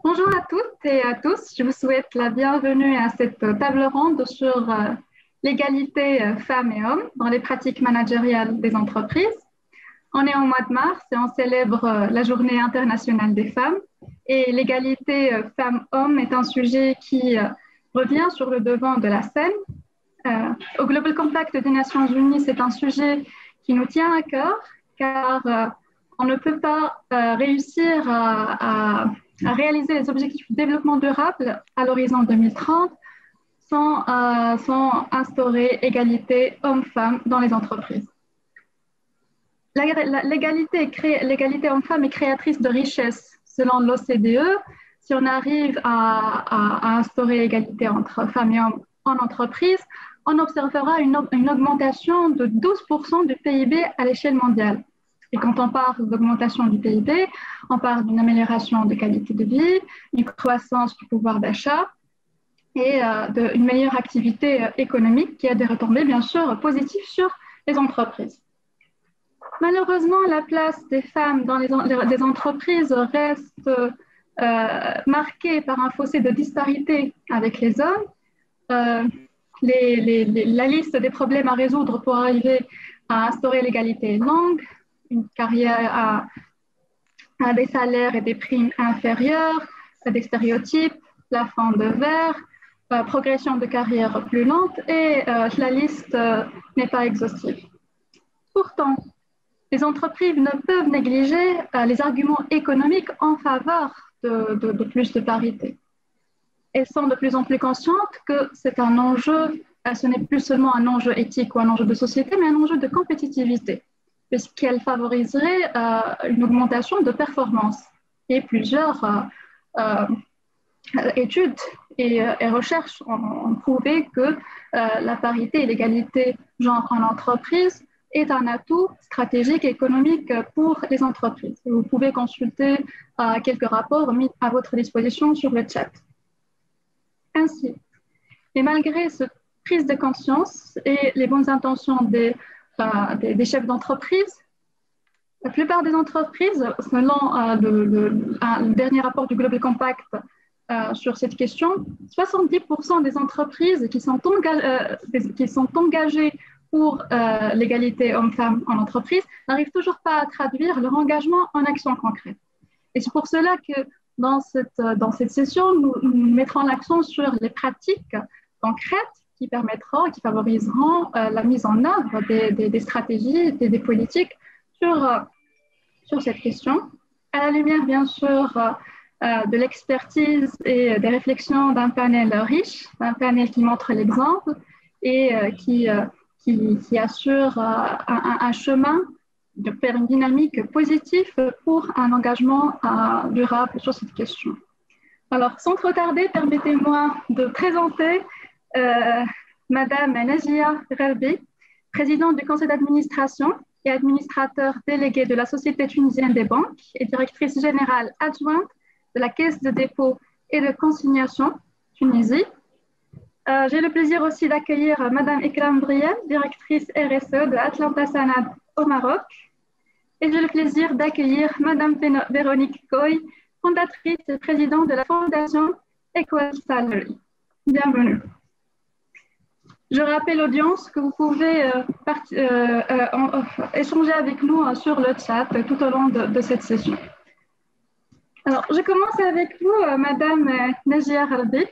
Bonjour à toutes et à tous. Je vous souhaite la bienvenue à cette table ronde sur l'égalité femmes et hommes dans les pratiques managériales des entreprises. On est en mois de mars et on célèbre la Journée internationale des femmes. Et l'égalité femmes-hommes est un sujet qui revient sur le devant de la scène. Au Global Compact des Nations Unies, c'est un sujet qui nous tient à cœur car on ne peut pas réussir à réaliser les objectifs de développement durable à l'horizon 2030 sans instaurer égalité hommes-femmes dans les entreprises. L'égalité homme-femme est créatrice de richesse selon l'OCDE. Si on arrive à instaurer l'égalité entre femmes et hommes en entreprise, on observera une augmentation de 12% du PIB à l'échelle mondiale. Et quand on parle d'augmentation du PIB, on parle d'une amélioration de qualité de vie, une croissance du pouvoir d'achat et d'une meilleure activité économique qui a des retombées, bien sûr, positives sur les entreprises. Malheureusement, la place des femmes dans les entreprises reste marquée par un fossé de disparité avec les hommes. La liste des problèmes à résoudre pour arriver à instaurer l'égalité est longue. Une carrière à des salaires et des primes inférieurs, des stéréotypes, plafond de verre, progression de carrière plus lente et la liste n'est pas exhaustive. Pourtant, les entreprises ne peuvent négliger les arguments économiques en faveur de plus de parité. Elles sont de plus en plus conscientes que c'est un enjeu, ce n'est plus seulement un enjeu éthique ou un enjeu de société, mais un enjeu de compétitivité, puisqu'elle favoriserait une augmentation de performance. Et plusieurs études et recherches ont prouvé que la parité et l'égalité genre en entreprise est un atout stratégique et économique pour les entreprises. Vous pouvez consulter quelques rapports mis à votre disposition sur le chat. Ainsi, et malgré cette prise de conscience et les bonnes intentions des chefs d'entreprise, la plupart des entreprises, selon le dernier rapport du Global Compact sur cette question, 70% des entreprises qui sont engagées pour l'égalité hommes-femmes en entreprise n'arrivent toujours pas à traduire leur engagement en actions concrètes. Et c'est pour cela que dans cette session, nous mettrons l'accent sur les pratiques concrètes qui permettront, qui favoriseront la mise en œuvre des stratégies, des politiques sur cette question, à la lumière, bien sûr, de l'expertise et des réflexions d'un panel riche, d'un panel qui montre l'exemple et qui assure un chemin vers une dynamique positive pour un engagement durable sur cette question. Alors, sans trop tarder, permettez-moi de présenter Madame Najia Rerbi, présidente du conseil d'administration et administrateur délégué de la Société tunisienne des banques et directrice générale adjointe de la Caisse de dépôt et de consignation Tunisie. J'ai le plaisir aussi d'accueillir Madame Ikram Briel, directrice RSE de Atlanta Sanad au Maroc. Et j'ai le plaisir d'accueillir Madame Véronique Coy, fondatrice et présidente de la Fondation Equal Salary. Bienvenue. Je rappelle l'audience que vous pouvez échanger avec nous sur le chat tout au long de cette session. Alors, je commence avec vous, Madame Najia Rerbi.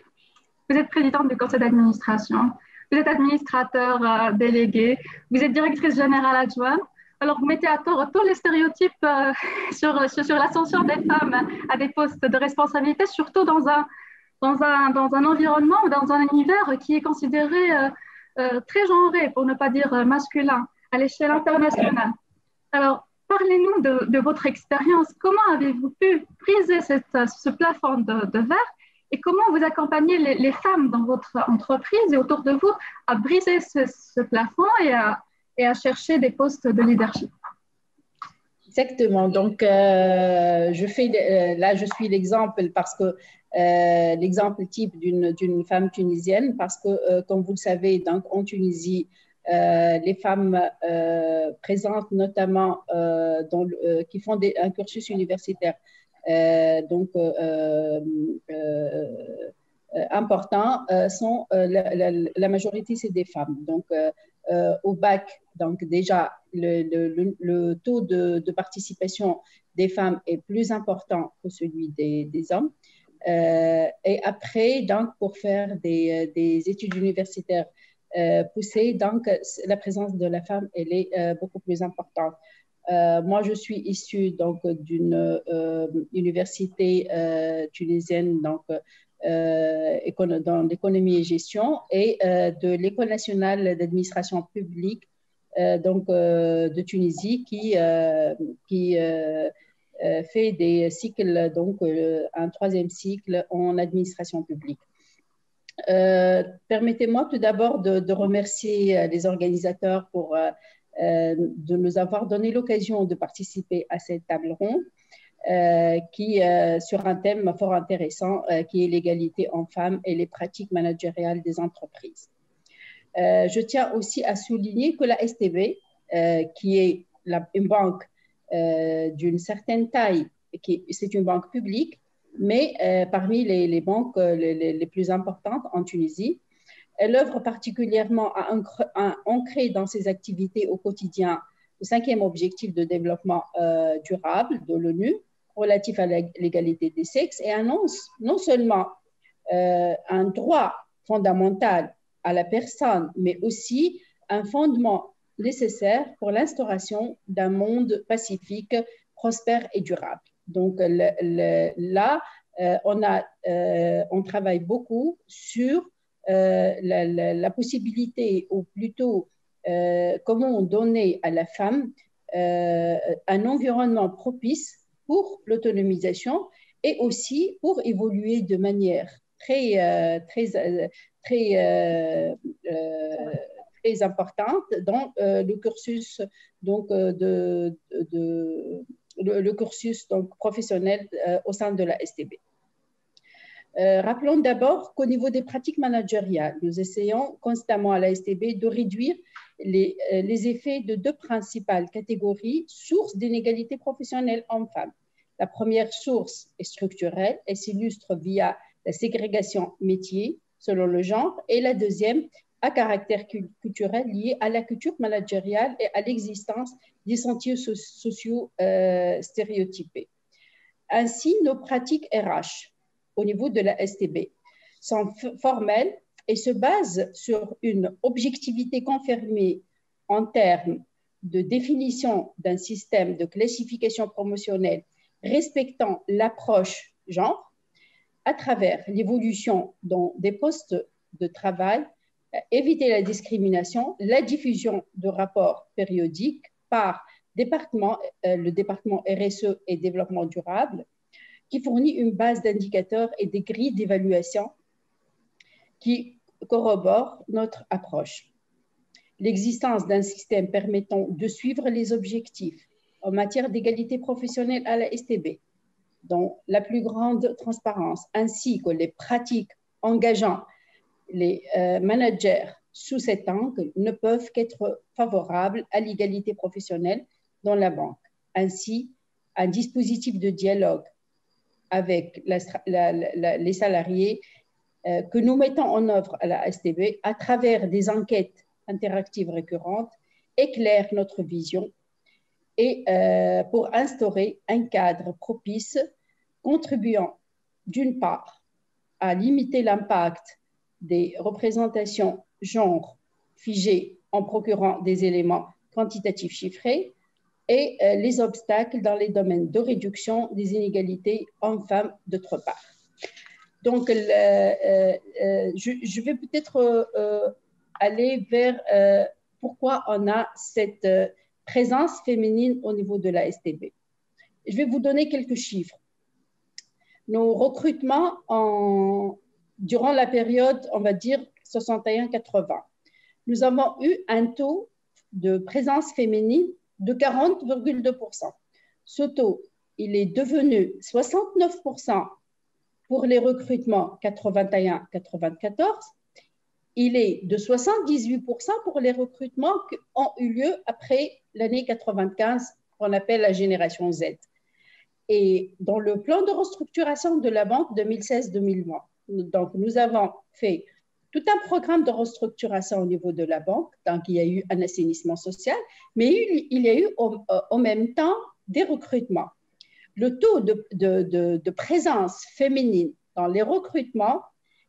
Vous êtes présidente du conseil d'administration, vous êtes administrateur délégué, vous êtes directrice générale adjointe. Alors, vous mettez à tort tous les stéréotypes sur l'ascension des femmes à des postes de responsabilité, surtout dans un environnement, dans un univers qui est considéré très genré, pour ne pas dire masculin, à l'échelle internationale. Alors, parlez-nous de votre expérience. Comment avez-vous pu briser ce plafond de verre et comment vous accompagnez les femmes dans votre entreprise et autour de vous à briser ce plafond et à chercher des postes de leadership? Exactement. Donc, là, je suis l'exemple parce que l'exemple type d'une femme tunisienne, parce que, comme vous le savez, donc, en Tunisie, les femmes présentes notamment qui font un cursus universitaire importants sont la majorité, c'est des femmes. Donc, au bac, donc déjà, le taux de participation des femmes est plus important que celui des hommes. Et après, donc, pour faire des études universitaires poussées, donc, la présence de la femme, elle est beaucoup plus importante. Moi, je suis issue donc d'une université tunisienne, donc dans l'économie et gestion, et de l'École nationale d'administration publique de Tunisie qui fait des cycles, donc un troisième cycle en administration publique. Permettez-moi tout d'abord de remercier les organisateurs pour de nous avoir donné l'occasion de participer à cette table ronde sur un thème fort intéressant qui est l'égalité hommes-femmes et les pratiques managériales des entreprises. Je tiens aussi à souligner que la STB, qui est une banque d'une certaine taille, c'est une banque publique, mais parmi les banques les plus importantes en Tunisie, elle œuvre particulièrement à ancrer dans ses activités au quotidien le 5e objectif de développement durable de l'ONU relatif à l'égalité des sexes et annonce non seulement un droit fondamental à la personne, mais aussi un fondement nécessaire pour l'instauration d'un monde pacifique, prospère et durable. Donc là, on travaille beaucoup sur la possibilité, ou plutôt comment donner à la femme un environnement propice pour l'autonomisation et aussi pour évoluer de manière très importante dans le cursus le cursus donc professionnel au sein de la STB. Rappelons d'abord qu'au niveau des pratiques managériales, nous essayons constamment à la STB de réduire les effets de deux principales catégories, sources d'inégalités professionnelles hommes-femmes. La première source est structurelle et s'illustre via la ségrégation métier selon le genre, et la deuxième à caractère culturel lié à la culture managériale et à l'existence des sentiers sociaux stéréotypés. Ainsi, nos pratiques RH au niveau de la STB sont formelles et se basent sur une objectivité confirmée en termes de définition d'un système de classification promotionnelle respectant l'approche genre à travers l'évolution dans des postes de travail, éviter la discrimination, la diffusion de rapports périodiques par le département RSE et développement durable, qui fournit une base d'indicateurs et des grilles d'évaluation qui corroborent notre approche. L'existence d'un système permettant de suivre les objectifs en matière d'égalité professionnelle à la STB, dans la plus grande transparence, ainsi que les pratiques engageant les managers sous cet angle ne peuvent qu'être favorables à l'égalité professionnelle dans la banque. Ainsi, un dispositif de dialogue avec les salariés que nous mettons en œuvre à la STB à travers des enquêtes interactives récurrentes éclaire notre vision et pour instaurer un cadre propice contribuant d'une part à limiter l'impact des représentations genre figées en procurant des éléments quantitatifs chiffrés et les obstacles dans les domaines de réduction des inégalités hommes-femmes d'autre part. Donc, je vais peut-être aller vers pourquoi on a cette présence féminine au niveau de la STB. Je vais vous donner quelques chiffres. Nos recrutements durant la période, on va dire, 61-80, nous avons eu un taux de présence féminine de 40,2%. Ce taux, il est devenu 69% pour les recrutements 81-94. Il est de 78% pour les recrutements qui ont eu lieu après l'année 95, qu'on appelle la génération Z. Et dans le plan de restructuration de la banque 2016-2020, donc nous avons fait tout un programme de restructuration au niveau de la banque, donc il y a eu un assainissement social, mais il y a eu en même temps des recrutements. Le taux de présence féminine dans les recrutements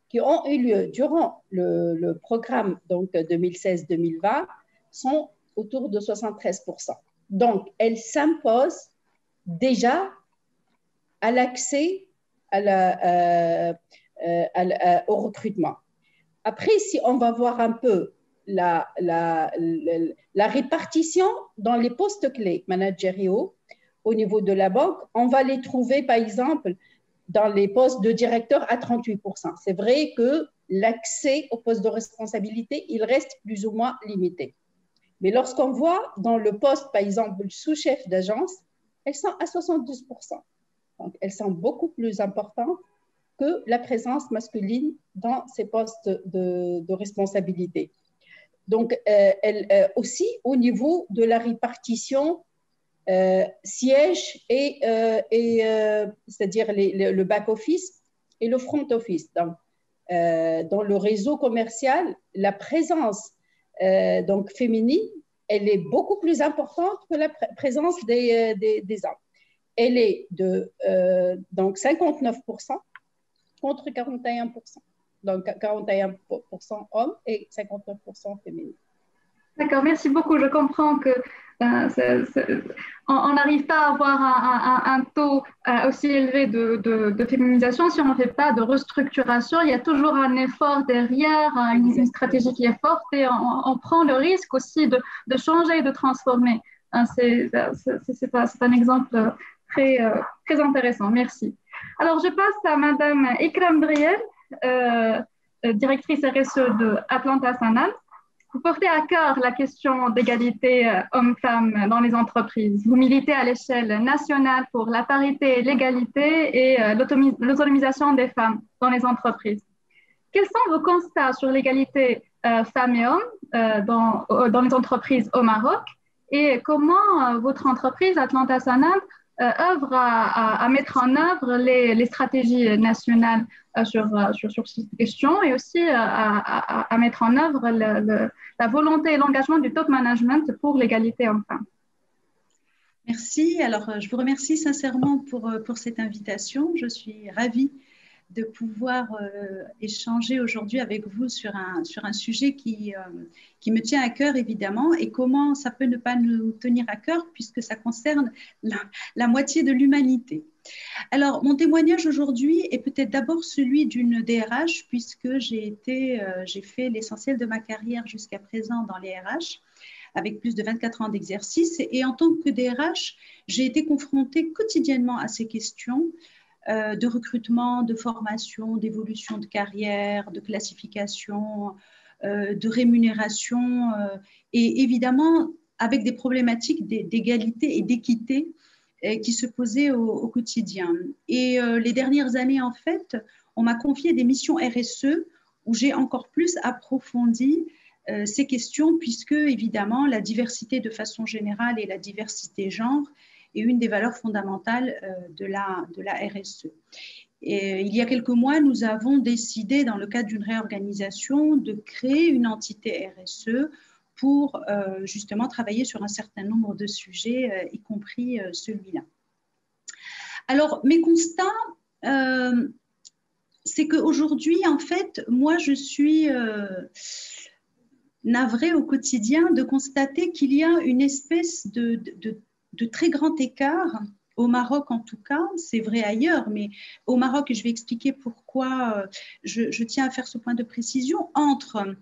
qui ont eu lieu durant le programme 2016-2020 sont autour de 73%. Donc, elle s'impose déjà à l'accès au recrutement. Après, si on va voir un peu la répartition dans les postes clés managériaux au niveau de la banque, on va les trouver, par exemple, dans les postes de directeur à 38%. C'est vrai que l'accès aux postes de responsabilité, il reste plus ou moins limité. Mais lorsqu'on voit dans le poste, par exemple, sous-chef d'agence, elles sont à 72%. Donc, elles sont beaucoup plus importantes que la présence masculine dans ces postes de responsabilité. Donc, aussi au niveau de la répartition siège c'est-à-dire le back-office et le front-office. Donc, dans le réseau commercial, la présence donc féminine, elle est beaucoup plus importante que la présence des hommes. Elle est de donc 59% contre 41%. Donc 41% hommes et 59% féminines. D'accord, merci beaucoup. Je comprends que on n'arrive pas à avoir un taux aussi élevé de féminisation si on ne fait pas de restructuration. Il y a toujours un effort derrière, une stratégie qui est forte et on prend le risque aussi de changer, de transformer. C'est un exemple très intéressant. Merci. Alors, je passe à Madame Ikram Briel, directrice RSE de Atlanta Sanal. Vous portez à cœur la question d'égalité hommes-femmes dans les entreprises. Vous militez à l'échelle nationale pour la parité et l'égalité et l'autonomisation des femmes dans les entreprises. Quels sont vos constats sur l'égalité femmes et hommes dans les entreprises au Maroc et comment votre entreprise Atlanta Sanal œuvre à mettre en œuvre les stratégies nationales sur cette question et aussi à mettre en œuvre la volonté et l'engagement du top management pour l'égalité hommes-femmes. Merci. Alors, je vous remercie sincèrement pour cette invitation. Je suis ravie de pouvoir échanger aujourd'hui avec vous sur un sujet qui me tient à cœur, évidemment, et comment ça peut ne pas nous tenir à cœur puisque ça concerne la moitié de l'humanité. Alors, mon témoignage aujourd'hui est peut-être d'abord celui d'une DRH puisque j'ai fait l'essentiel de ma carrière jusqu'à présent dans les RH avec plus de 24 ans d'exercice et en tant que DRH, j'ai été confrontée quotidiennement à ces questions de recrutement, de formation, d'évolution de carrière, de classification, de rémunération et évidemment avec des problématiques d'égalité et d'équité qui se posaient au quotidien. Et les dernières années, en fait, on m'a confié des missions RSE où j'ai encore plus approfondi ces questions puisque, évidemment, la diversité de façon générale et la diversité genre est une des valeurs fondamentales de la RSE. Et il y a quelques mois, nous avons décidé, dans le cadre d'une réorganisation, de créer une entité RSE pour justement travailler sur un certain nombre de sujets, y compris celui-là. Alors, mes constats, c'est qu'aujourd'hui, en fait, moi, je suis navrée au quotidien de constater qu'il y a une espèce de très grand écart, au Maroc en tout cas, c'est vrai ailleurs, mais au Maroc, et je vais expliquer pourquoi je tiens à faire ce point de précision, entre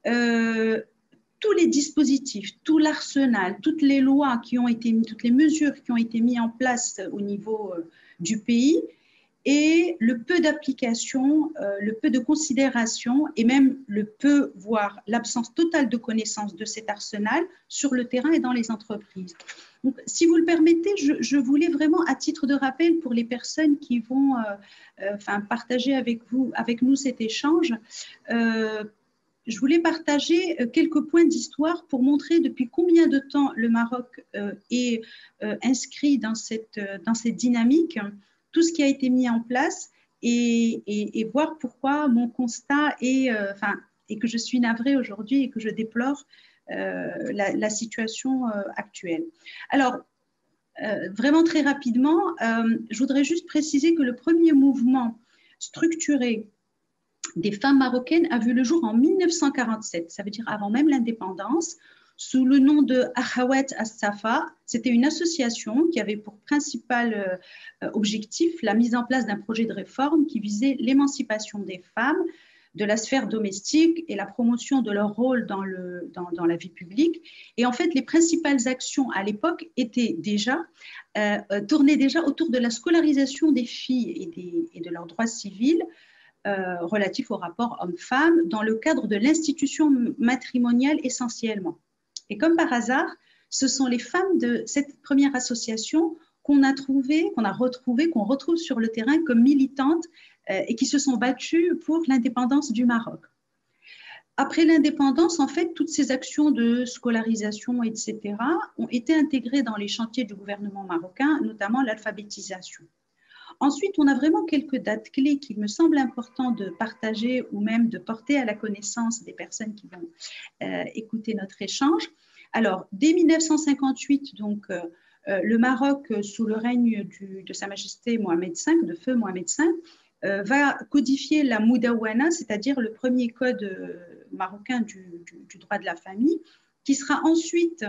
tous les dispositifs, tout l'arsenal, toutes les lois qui ont été mises, toutes les mesures qui ont été mises en place au niveau du pays et le peu d'application, le peu de considération et même le peu, voire l'absence totale de connaissance de cet arsenal sur le terrain et dans les entreprises. Donc, si vous le permettez, je voulais vraiment, à titre de rappel pour les personnes qui vont partager avec nous cet échange, je voulais partager quelques points d'histoire pour montrer depuis combien de temps le Maroc est inscrit dans cette dynamique, tout ce qui a été mis en place et voir pourquoi mon constat est, et que je suis navrée aujourd'hui et que je déplore la situation actuelle. Alors, vraiment très rapidement, je voudrais juste préciser que le premier mouvement structuré des femmes marocaines a vu le jour en 1947, ça veut dire avant même l'indépendance, sous le nom de Akhawat As-Safa. C'était une association qui avait pour principal objectif la mise en place d'un projet de réforme qui visait l'émancipation des femmes de la sphère domestique et la promotion de leur rôle dans la vie publique. Et en fait, les principales actions à l'époque étaient tournaient déjà autour de la scolarisation des filles et de leurs droits civils, relatifs au rapport homme-femme dans le cadre de l'institution matrimoniale essentiellement. Et comme par hasard, ce sont les femmes de cette première association qu'on retrouve sur le terrain comme militantes et qui se sont battues pour l'indépendance du Maroc. Après l'indépendance, en fait, toutes ces actions de scolarisation, etc., ont été intégrées dans les chantiers du gouvernement marocain, notamment l'alphabétisation. Ensuite, on a vraiment quelques dates clés qu'il me semble important de partager ou même de porter à la connaissance des personnes qui vont écouter notre échange. Alors, dès 1958, donc, le Maroc, sous le règne de Sa Majesté Mohamed V, de feu Mohamed V, va codifier la Moudawana, c'est-à-dire le premier code marocain du droit de la famille, qui sera ensuite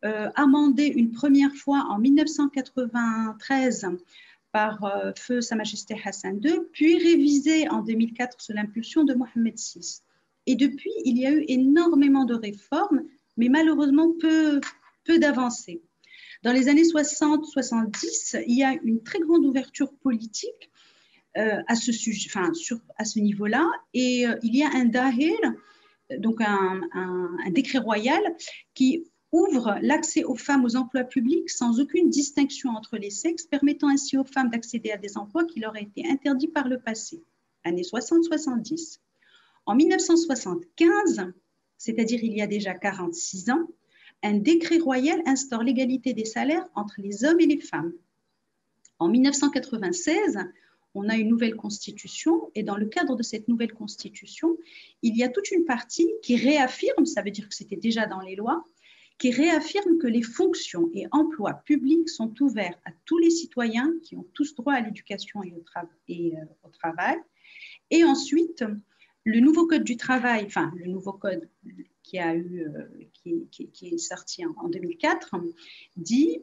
amendé une première fois en 1993 par feu Sa Majesté Hassan II, puis révisé en 2004 sous l'impulsion de Mohamed VI. Et depuis, il y a eu énormément de réformes, mais malheureusement peu d'avancées. Dans les années 60-70, il y a une très grande ouverture politique à ce niveau-là, et il y a un dahir, donc un décret royal qui ouvre l'accès aux femmes aux emplois publics sans aucune distinction entre les sexes, permettant ainsi aux femmes d'accéder à des emplois qui leur étaient interdits par le passé, années 60-70. En 1975, c'est-à-dire il y a déjà 46 ans, un décret royal instaure l'égalité des salaires entre les hommes et les femmes. En 1996, on a une nouvelle constitution et dans le cadre de cette nouvelle constitution, il y a toute une partie qui réaffirme, ça veut dire que c'était déjà dans les lois, qui réaffirme que les fonctions et emplois publics sont ouverts à tous les citoyens qui ont tous droit à l'éducation et au travail. Et ensuite, le nouveau code du travail, enfin le nouveau code qui est sorti en 2004, dit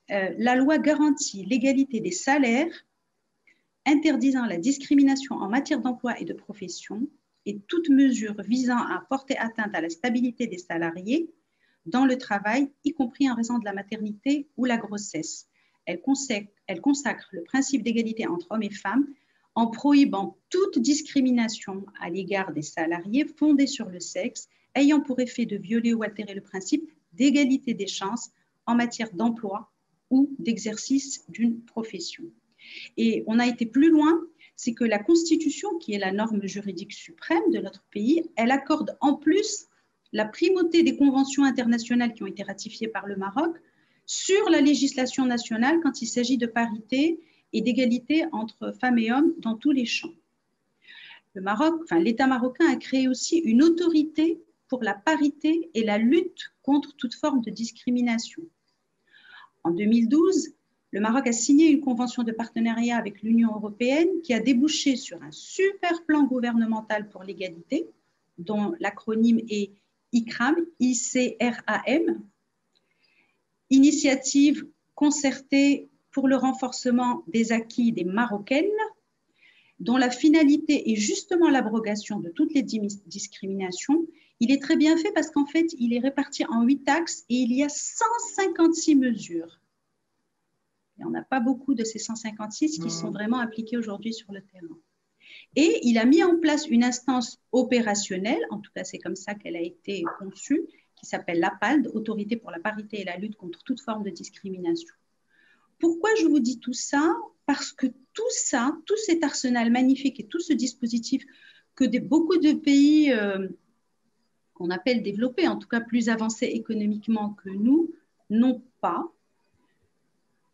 la loi garantit l'égalité des salaires, interdisant la discrimination en matière d'emploi et de profession et toute mesure visant à porter atteinte à la stabilité des salariés dans le travail, y compris en raison de la maternité ou la grossesse. Elle consacre le principe d'égalité entre hommes et femmes en prohibant toute discrimination à l'égard des salariés fondée sur le sexe, ayant pour effet de violer ou altérer le principe d'égalité des chances en matière d'emploi ou d'exercice d'une profession. Et on a été plus loin, c'est que la Constitution, qui est la norme juridique suprême de notre pays, elle accorde en plus la primauté des conventions internationales qui ont été ratifiées par le Maroc sur la législation nationale quand il s'agit de parité et d'égalité entre femmes et hommes dans tous les champs. L'État marocain a créé aussi une autorité pour la parité et la lutte contre toute forme de discrimination. En 2012, le Maroc a signé une convention de partenariat avec l'Union européenne qui a débouché sur un super plan gouvernemental pour l'égalité, dont l'acronyme est ICRAM, ICRAM, initiative concertée pour le renforcement des acquis des Marocaines, dont la finalité est justement l'abrogation de toutes les discriminations. Il est très bien fait parce qu'en fait, il est réparti en 8 axes et il y a 156 mesures. Il n'y en a pas beaucoup de ces 156 qui sont vraiment appliquées aujourd'hui sur le terrain. Et il a mis en place une instance opérationnelle, en tout cas c'est comme ça qu'elle a été conçue, qui s'appelle l'APALD, Autorité pour la parité et la lutte contre toute forme de discrimination. Pourquoi je vous dis tout ça? Parce que tout ça, tout cet arsenal magnifique et tout ce dispositif que beaucoup de pays qu'on appelle développées, en tout cas plus avancées économiquement que nous, n'ont pas.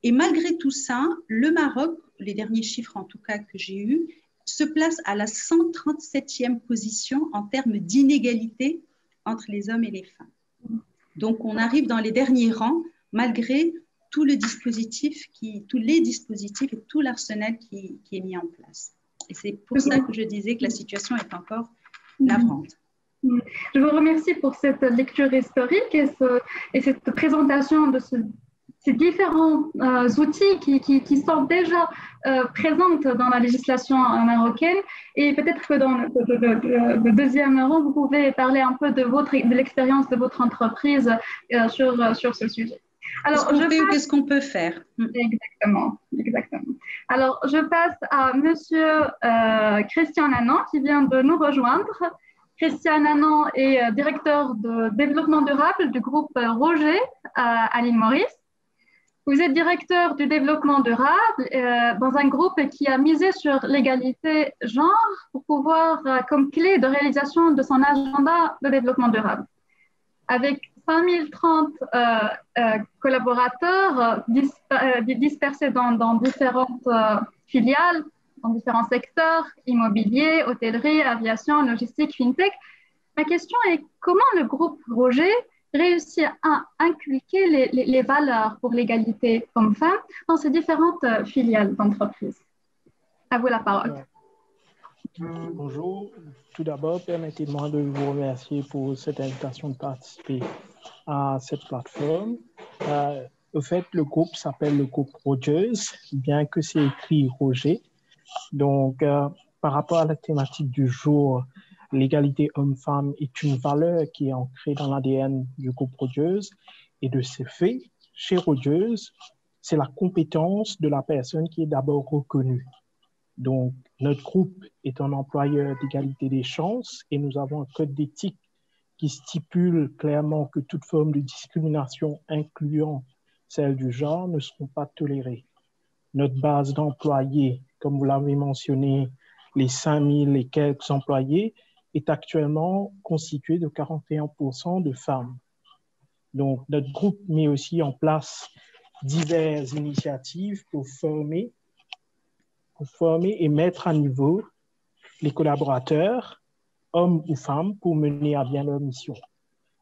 Et malgré tout ça, le Maroc, les derniers chiffres en tout cas que j'ai eus, se place à la 137e position en termes d'inégalité entre les hommes et les femmes. Donc, on arrive dans les derniers rangs, malgré tout le dispositif, tous les dispositifs et tout l'arsenal qui est mis en place. Et c'est pour ça que je disais que la situation est encore navrante. Je vous remercie pour cette lecture historique et cette présentation de ces différents outils qui sont déjà présents dans la législation marocaine. Et peut-être que dans le deuxième rang, vous pouvez parler un peu de l'expérience de votre entreprise sur ce sujet. Alors, qu'est-ce qu'on peut faire? Exactement. Alors, je passe à Monsieur Christian Nanan qui vient de nous rejoindre. Christian Nanan est directeur de développement durable du groupe Roger à l'île Maurice. Vous êtes directeur du développement durable dans un groupe qui a misé sur l'égalité genre pour pouvoir, comme clé de réalisation de son agenda de développement durable. Avec 5030 collaborateurs dispersés dans différentes filiales, dans différents secteurs, immobilier, hôtellerie, aviation, logistique, fintech. Ma question est comment le groupe Roger réussit à inculquer les valeurs pour l'égalité homme-femme dans ces différentes filiales d'entreprise? À vous la parole. Bonjour. Tout d'abord, permettez-moi de vous remercier pour cette invitation de participer à cette plateforme. Au fait, le groupe s'appelle le groupe Rogers, bien que c'est écrit Roger. Donc, par rapport à la thématique du jour, l'égalité homme-femme est une valeur qui est ancrée dans l'ADN du groupe Rogers. Et de ce fait, chez Rogers, c'est la compétence de la personne qui est d'abord reconnue. Donc, notre groupe est un employeur d'égalité des chances et nous avons un code d'éthique qui stipule clairement que toute forme de discrimination, incluant celle du genre, ne seront pas tolérées. Notre base d'employés, comme vous l'avez mentionné, les 5000 et quelques employés, est actuellement constituée de 41% de femmes. Donc, notre groupe met aussi en place diverses initiatives pour former et mettre à niveau les collaborateurs, hommes ou femmes, pour mener à bien leur mission.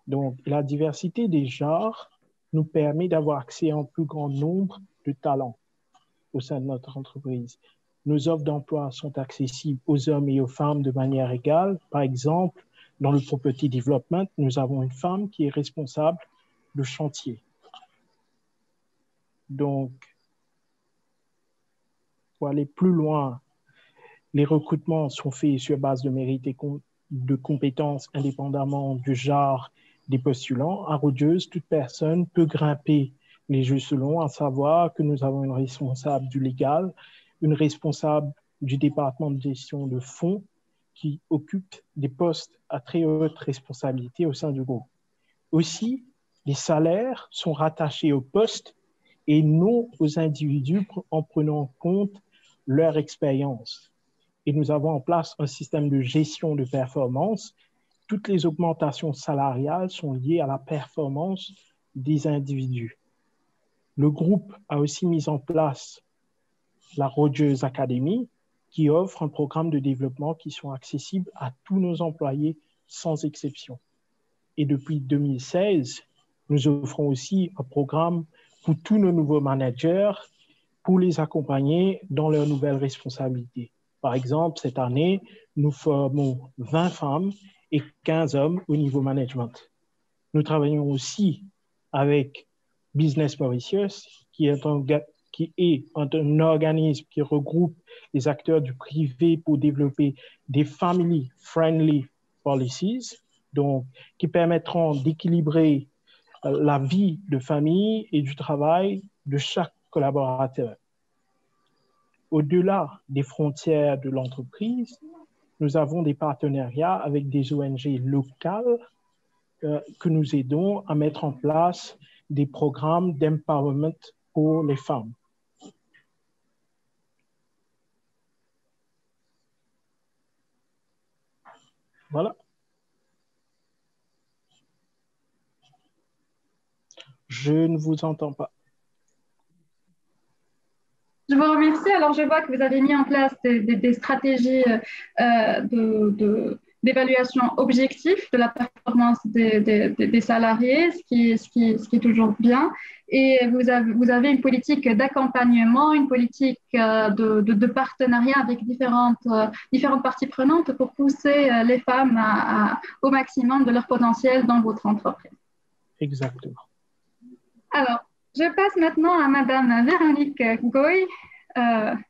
Donc, la diversité des genres nous permet d'avoir accès à un plus grand nombre de talents au sein de notre entreprise. Nos offres d'emploi sont accessibles aux hommes et aux femmes de manière égale. Par exemple, dans le property development, nous avons une femme qui est responsable de chantier. Donc, pour aller plus loin, les recrutements sont faits sur base de mérite et de compétences indépendamment du genre des postulants. À Rogers, toute personne peut grimper les échelons, à savoir que nous avons une responsable du légal, une responsable du département de gestion de fonds qui occupe des postes à très haute responsabilité au sein du groupe. Aussi, les salaires sont rattachés au poste et non aux individus en prenant en compte leur expérience. Et nous avons en place un système de gestion de performance. Toutes les augmentations salariales sont liées à la performance des individus. Le groupe a aussi mis en place la Rogers Academy, qui offre un programme de développement qui sont accessibles à tous nos employés sans exception. Et depuis 2016, nous offrons aussi un programme pour tous nos nouveaux managers pour les accompagner dans leurs nouvelles responsabilités. Par exemple, cette année, nous formons 20 femmes et 15 hommes au niveau management. Nous travaillons aussi avec Business Mauritius, qui est un organisme qui regroupe les acteurs du privé pour développer des family-friendly policies, donc qui permettront d'équilibrer la vie de famille et du travail de chaque collaborateur. Au-delà des frontières de l'entreprise, nous avons des partenariats avec des ONG locales que nous aidons à mettre en place des programmes d'empowerment pour les femmes. Voilà. Je ne vous entends pas. Je vous remercie. Alors, je vois que vous avez mis en place des stratégies d'évaluation objective de la performance des salariés, ce qui est toujours bien. Et vous avez une politique d'accompagnement, une politique de partenariat avec différentes parties prenantes pour pousser les femmes au maximum de leur potentiel dans votre entreprise. Exactement. Alors, je passe maintenant à Madame Véronique Goy.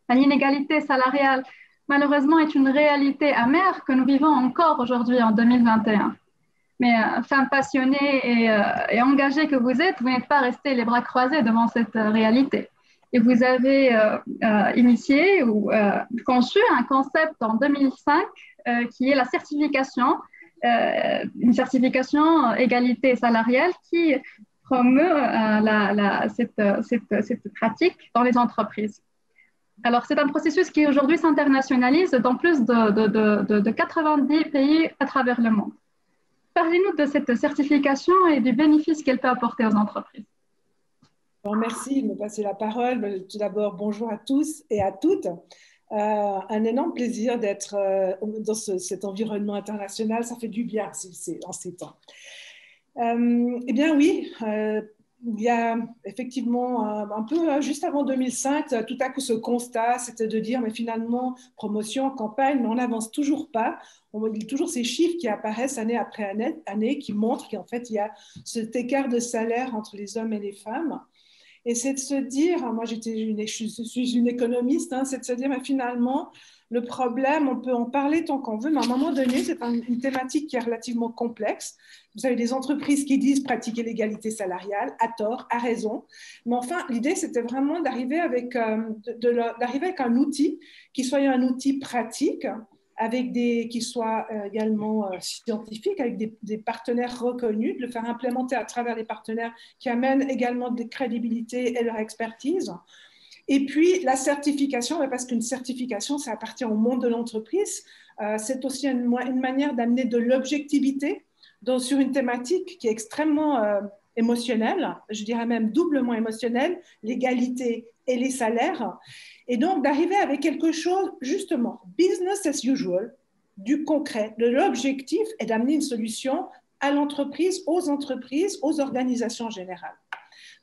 L'inégalité salariale, malheureusement, est une réalité amère que nous vivons encore aujourd'hui en 2021. Mais femme passionnée et engagée que vous êtes, vous n'êtes pas restée les bras croisés devant cette réalité. Et vous avez initié ou conçu un concept en 2005 qui est la certification, une certification égalité salariale qui promeut cette pratique dans les entreprises. Alors, c'est un processus qui aujourd'hui s'internationalise dans plus de 90 pays à travers le monde. Parlez-nous de cette certification et du bénéfice qu'elle peut apporter aux entreprises. Bon, merci de me passer la parole. Tout d'abord, bonjour à tous et à toutes. Un énorme plaisir d'être dans cet environnement international. Ça fait du bien en ces temps. Eh bien oui, il y a effectivement un peu juste avant 2005, tout à coup ce constat, c'était de dire mais finalement promotion, campagne, mais on n'avance toujours pas. On a toujours ces chiffres qui apparaissent année après année qui montrent qu'en fait il y a cet écart de salaire entre les hommes et les femmes. Et c'est de se dire, moi je suis une économiste, c'est de se dire mais finalement le problème, on peut en parler tant qu'on veut, mais à un moment donné, c'est une thématique qui est relativement complexe. Vous avez des entreprises qui disent pratiquer l'égalité salariale, à tort, à raison. Mais enfin, l'idée, c'était vraiment d'arriver avec un outil qui soit un outil pratique, qui soit également scientifique, avec des partenaires reconnus, de le faire implémenter à travers des partenaires qui amènent également de crédibilité et leur expertise. Et puis, la certification, parce qu'une certification, ça appartient au monde de l'entreprise. C'est aussi une manière d'amener de l'objectivité sur une thématique qui est extrêmement émotionnelle, je dirais même doublement émotionnelle, l'égalité et les salaires. Et donc, d'arriver avec quelque chose, justement, business as usual, du concret, de l'objectif et d'amener une solution à l'entreprise, aux organisations générales.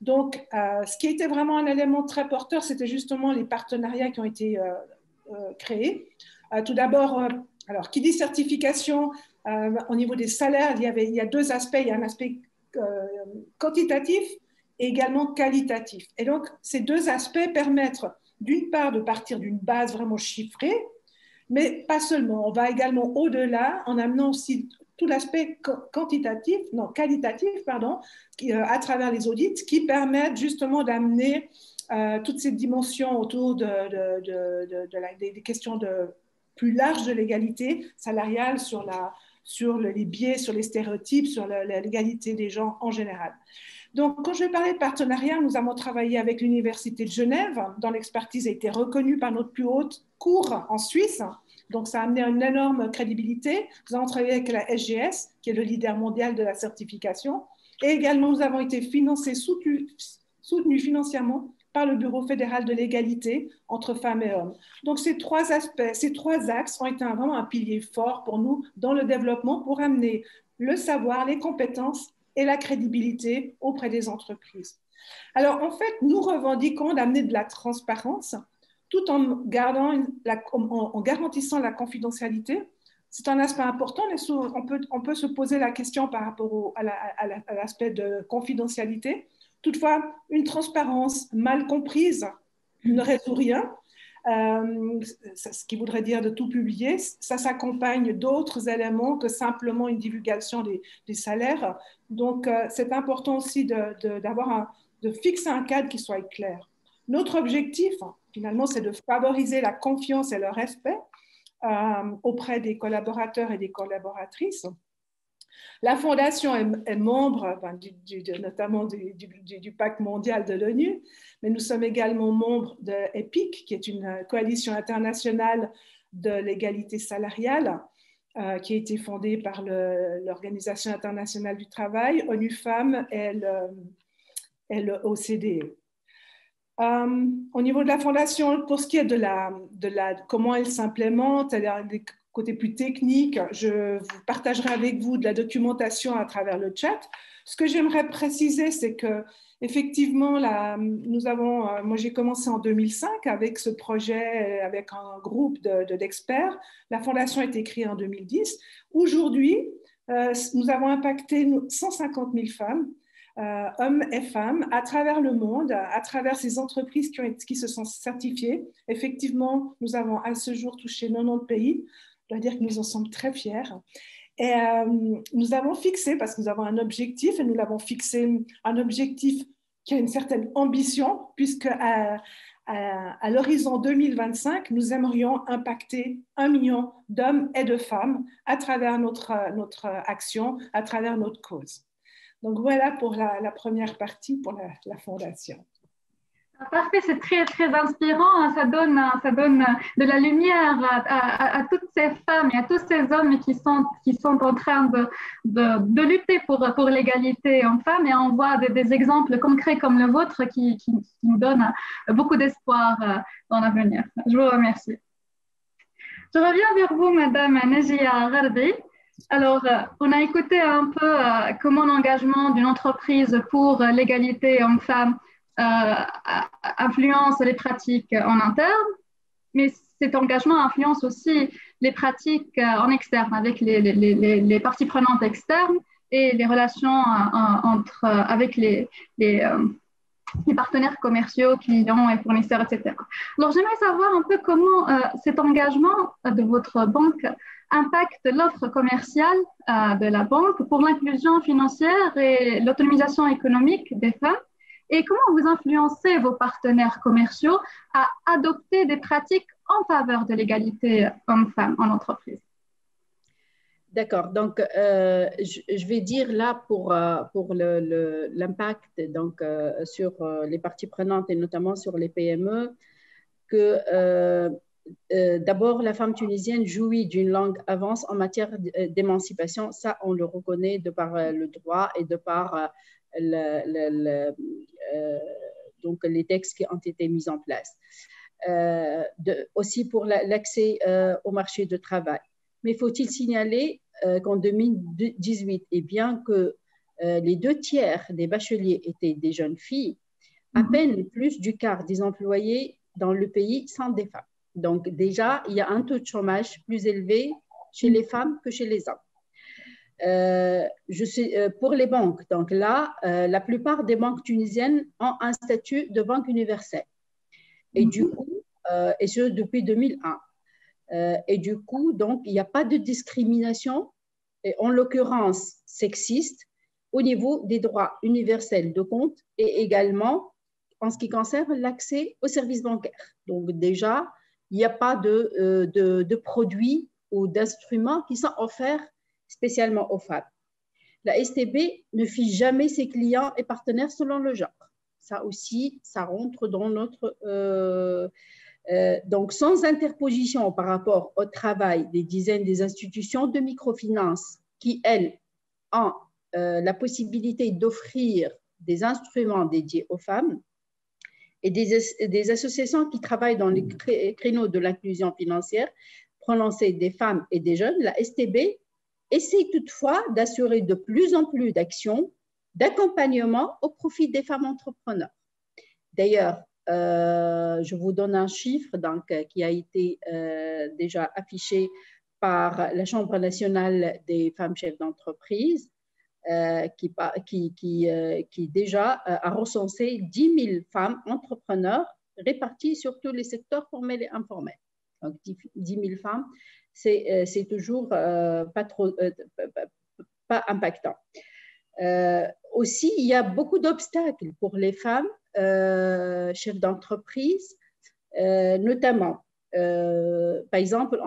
Donc, ce qui était vraiment un élément très porteur, c'était justement les partenariats qui ont été créés. Tout d'abord, alors, qui dit certification, au niveau des salaires, il y a deux aspects. Il y a un aspect quantitatif et également qualitatif. Et donc, ces deux aspects permettent, d'une part, de partir d'une base vraiment chiffrée, mais pas seulement. On va également au-delà en amenant aussi tout l'aspect qualitatif, à travers les audits qui permettent justement d'amener toutes ces dimensions autour des questions plus larges de l'égalité salariale sur les biais, sur les stéréotypes, sur l'égalité des genres en général. Donc, quand je vais parler de partenariat, nous avons travaillé avec l'Université de Genève, dont l'expertise a été reconnue par notre plus haute cour en Suisse. Donc, ça a amené une énorme crédibilité. Nous avons travaillé avec la SGS, qui est le leader mondial de la certification. Et également, nous avons été soutenus financièrement par le Bureau fédéral de l'égalité entre femmes et hommes. Donc, ces trois aspects, ces trois axes ont été vraiment un pilier fort pour nous dans le développement pour amener le savoir, les compétences et la crédibilité auprès des entreprises. Alors, en fait, nous revendiquons d'amener de la transparence tout en garantissant la confidentialité. C'est un aspect important, mais on peut se poser la question par rapport à l'aspect de confidentialité. Toutefois, une transparence mal comprise ne résout rien. Ce qui voudrait dire de tout publier, ça s'accompagne d'autres éléments que simplement une divulgation des salaires. Donc, c'est important aussi de fixer un cadre qui soit clair. Notre objectif, finalement, c'est de favoriser la confiance et le respect auprès des collaborateurs et des collaboratrices. La Fondation est membre notamment du Pacte mondial de l'ONU, mais nous sommes également membres de EPIC, qui est une coalition internationale de l'égalité salariale, qui a été fondée par l'Organisation internationale du travail, ONU Femmes et et le OCDE. Au niveau de la fondation, pour ce qui est de comment elle s'implémente, c'est-à-dire des côtés plus techniques, je vous partagerai avec vous de la documentation à travers le chat. Ce que j'aimerais préciser, c'est que effectivement, moi j'ai commencé en 2005 avec ce projet, avec un groupe d'experts. La fondation a été créée en 2010. Aujourd'hui, nous avons impacté 150 000 femmes, hommes et femmes, à travers le monde, à travers ces entreprises qui se sont certifiées. Effectivement, nous avons à ce jour touché 90 pays. Je dois dire que nous en sommes très fiers. Et nous avons fixé, parce que nous avons un objectif, et nous l'avons fixé, un objectif qui a une certaine ambition, puisque à l'horizon 2025, nous aimerions impacter 1 million d'hommes et de femmes à travers notre action, à travers notre cause. Donc voilà pour la première partie, pour la fondation. Parfait, c'est très, très inspirant. Ça donne de la lumière à toutes ces femmes et à tous ces hommes qui sont en train de lutter pour l'égalité hommes-femmes. Et on voit des exemples concrets comme le vôtre qui nous donnent beaucoup d'espoir dans l'avenir. Je vous remercie. Je reviens vers vous, Madame Najia Gharbi. Alors, on a écouté un peu comment l'engagement d'une entreprise pour l'égalité hommes-femmes influence les pratiques en interne, mais cet engagement influence aussi les pratiques en externe avec les parties prenantes externes et les relations avec les partenaires commerciaux, clients et fournisseurs, etc. Alors, j'aimerais savoir un peu comment cet engagement de votre banque impacte l'offre commerciale de la banque pour l'inclusion financière et l'autonomisation économique des femmes. Et comment vous influencez vos partenaires commerciaux à adopter des pratiques en faveur de l'égalité hommes-femmes en entreprise? D'accord. Donc, je vais dire là pour l'impact sur les parties prenantes et notamment sur les PME que d'abord, la femme tunisienne jouit d'une longue avance en matière d'émancipation. Ça, on le reconnaît de par le droit et de par donc les textes qui ont été mis en place. Aussi pour l'accès au marché du travail. Mais faut-il signaler qu'en 2018, et bien que les 2/3 des bacheliers étaient des jeunes filles, à peine plus du quart des employés dans le pays sont des femmes. Donc déjà, il y a un taux de chômage plus élevé chez les femmes que chez les hommes. Pour les banques, donc là, la plupart des banques tunisiennes ont un statut de banque universelle. Et du coup, et ce depuis 2001. Et du coup, donc, il n'y a pas de discrimination, et en l'occurrence sexiste, au niveau des droits universels de compte et également en ce qui concerne l'accès aux services bancaires. Donc déjà, il n'y a pas de produits ou d'instruments qui sont offerts spécialement aux femmes. La STB ne fiche jamais ses clients et partenaires selon le genre. Ça aussi, ça rentre dans notre... donc, sans interposition par rapport au travail des dizaines des institutions de microfinance qui, elles, ont la possibilité d'offrir des instruments dédiés aux femmes et des associations qui travaillent dans les créneaux de l'inclusion financière prononcée des femmes et des jeunes, la STB essaie toutefois d'assurer de plus en plus d'actions d'accompagnement au profit des femmes entrepreneurs. D'ailleurs, je vous donne un chiffre donc, qui a été déjà affiché par la Chambre nationale des femmes chefs d'entreprise, qui déjà a recensé 10 000 femmes entrepreneurs réparties sur tous les secteurs formels et informels. Donc, 10 000 femmes, c'est toujours pas impactant. Aussi, il y a beaucoup d'obstacles pour les femmes chefs d'entreprise, notamment, par exemple,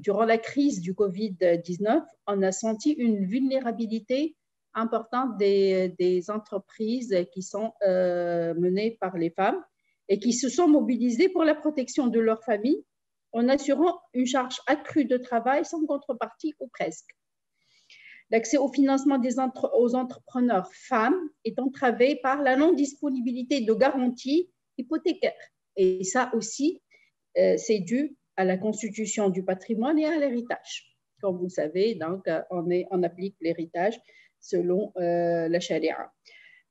durant la crise du Covid-19, on a senti une vulnérabilité importante des entreprises qui sont menées par les femmes et qui se sont mobilisées pour la protection de leur famille en assurant une charge accrue de travail sans contrepartie ou presque. L'accès au financement aux entrepreneurs femmes est entravé par la non-disponibilité de garanties hypothécaires. Et ça aussi, c'est dû à la constitution du patrimoine et à l'héritage. Comme vous le savez, donc, on applique l'héritage selon la charia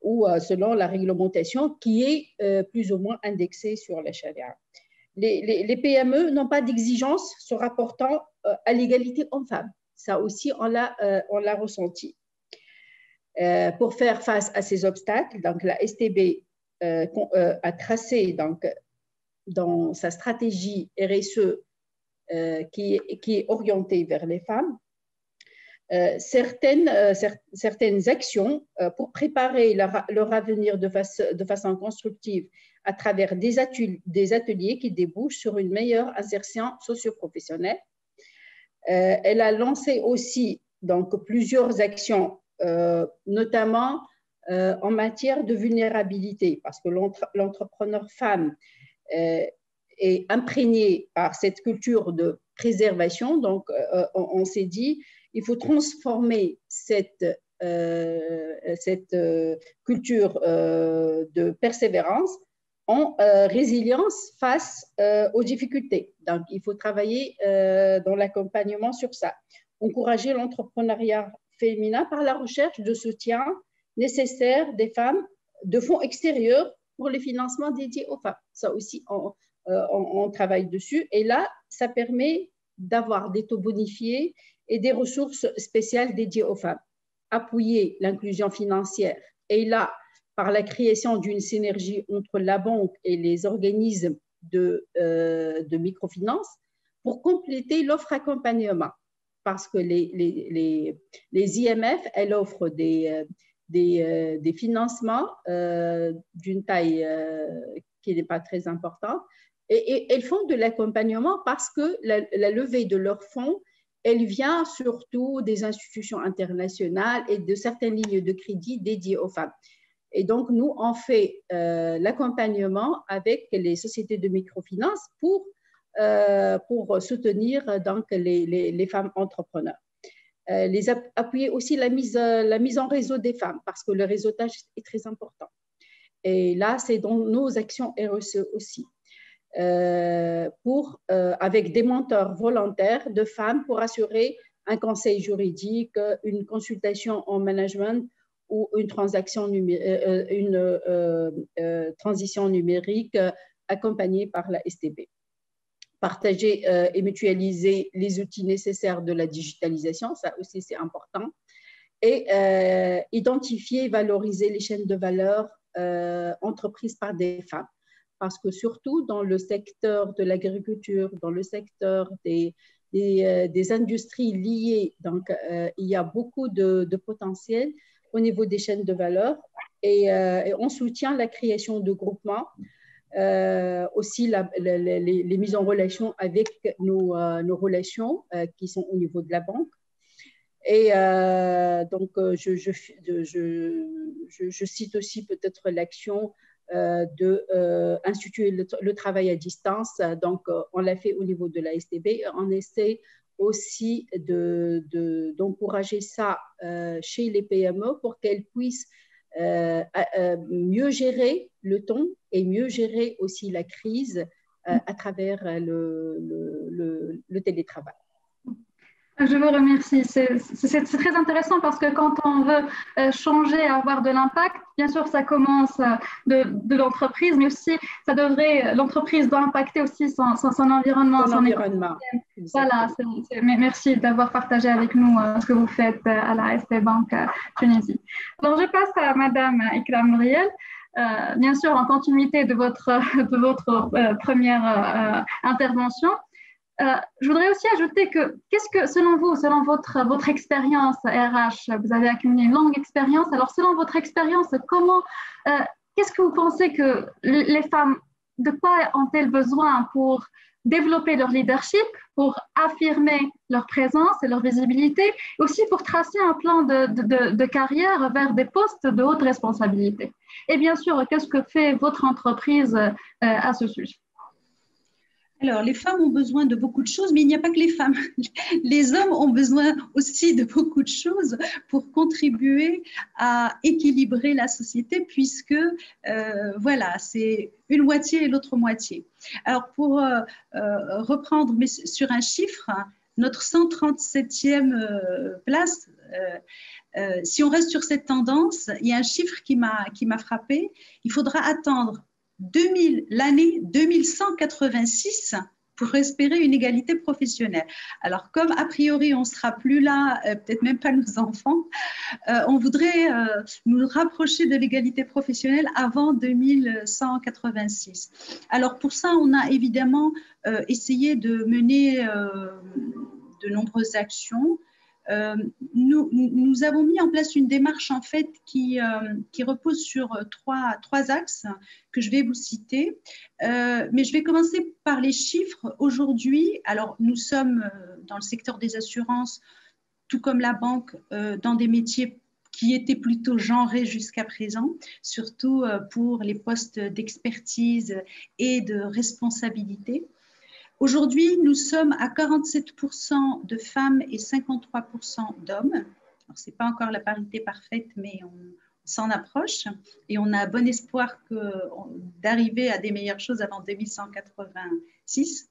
ou selon la réglementation qui est plus ou moins indexée sur la charia. Les PME n'ont pas d'exigence se rapportant à l'égalité homme-femme. Ça aussi, on l'a ressenti. Pour faire face à ces obstacles, donc, la STB a tracé donc, dans sa stratégie RSE qui est orientée vers les femmes, certaines actions pour préparer leur avenir de façon constructive à travers des ateliers qui débouchent sur une meilleure insertion socio-professionnelle. Elle a lancé aussi donc, plusieurs actions, notamment en matière de vulnérabilité, parce que l'entrepreneur femme est imprégné par cette culture de préservation. Donc, on s'est dit, il faut transformer cette culture de persévérance en résilience face aux difficultés. Donc, il faut travailler dans l'accompagnement sur ça. Encourager l'entrepreneuriat féminin par la recherche de soutien nécessaire des femmes, de fonds extérieurs pour les financements dédiés aux femmes. Ça aussi, on travaille dessus. Et là, ça permet d'avoir des taux bonifiés et des ressources spéciales dédiées aux femmes. Appuyer l'inclusion financière. Et là, par la création d'une synergie entre la banque et les organismes de microfinance pour compléter l'offre accompagnement. Parce que les IMF, elles offrent des financements d'une taille qui n'est pas très importante. Et elles font de l'accompagnement parce que la levée de leurs fonds, elle vient surtout des institutions internationales et de certaines lignes de crédit dédiées aux femmes. Et donc, nous, on fait l'accompagnement avec les sociétés de microfinance pour soutenir donc, les femmes entrepreneurs. Appuyer aussi la mise en réseau des femmes parce que le réseautage est très important. Et là, c'est dans nos actions RSE aussi. Avec des mentors volontaires de femmes pour assurer un conseil juridique, une consultation en management ou une transition numérique accompagnée par la STB. Partager et mutualiser les outils nécessaires de la digitalisation, ça aussi c'est important. Et identifier et valoriser les chaînes de valeur entreprises par des femmes. Parce que surtout dans le secteur de l'agriculture, dans le secteur des industries liées, donc il y a beaucoup de potentiel au niveau des chaînes de valeur et on soutient la création de groupements, aussi les mises en relation avec nos relations qui sont au niveau de la banque. Et donc, je cite aussi peut-être l'action d'instituer le travail à distance. Donc, on l'a fait au niveau de la STB. On essaie aussi d'encourager ça chez les PME pour qu'elles puissent mieux gérer le temps et mieux gérer aussi la crise à travers le télétravail. Je vous remercie. C'est très intéressant parce que quand on veut changer, avoir de l'impact, bien sûr, ça commence de l'entreprise, mais aussi l'entreprise doit impacter aussi son environnement. Son environnement. Voilà. Merci d'avoir partagé avec nous ce que vous faites à la ST Bank Tunisie. Alors, je passe à Madame Ikram Riel. Bien sûr, en continuité de votre première intervention. Je voudrais aussi ajouter que, qu'est-ce que, selon vous, selon votre expérience RH, vous avez accumulé une longue expérience, alors selon votre expérience, qu'est-ce que vous pensez que les femmes, de quoi ont-elles besoin pour développer leur leadership, pour affirmer leur présence et leur visibilité, aussi pour tracer un plan de carrière vers des postes de haute responsabilité? Et bien sûr, qu'est-ce que fait votre entreprise à ce sujet? Alors, les femmes ont besoin de beaucoup de choses, mais il n'y a pas que les femmes. Les hommes ont besoin aussi de beaucoup de choses pour contribuer à équilibrer la société, puisque, voilà, c'est une moitié et l'autre moitié. Alors, pour reprendre mais sur un chiffre, notre 137e place, si on reste sur cette tendance, il y a un chiffre qui m'a frappée. Il faudra attendre l'année 2186 pour espérer une égalité professionnelle. Alors, comme a priori, on ne sera plus là, peut-être même pas nos enfants, on voudrait nous rapprocher de l'égalité professionnelle avant 2186. Alors, pour ça, on a évidemment essayé de mener de nombreuses actions. Nous avons mis en place une démarche en fait qui repose sur trois axes que je vais vous citer. Mais je vais commencer par les chiffres. Aujourd'hui, alors nous sommes dans le secteur des assurances, tout comme la banque, dans des métiers qui étaient plutôt genrés jusqu'à présent, surtout pour les postes d'expertise et de responsabilité. Aujourd'hui, nous sommes à 47% de femmes et 53% d'hommes. Ce n'est pas encore la parité parfaite, mais on s'en approche et on a bon espoir d'arriver à des meilleures choses avant 2186.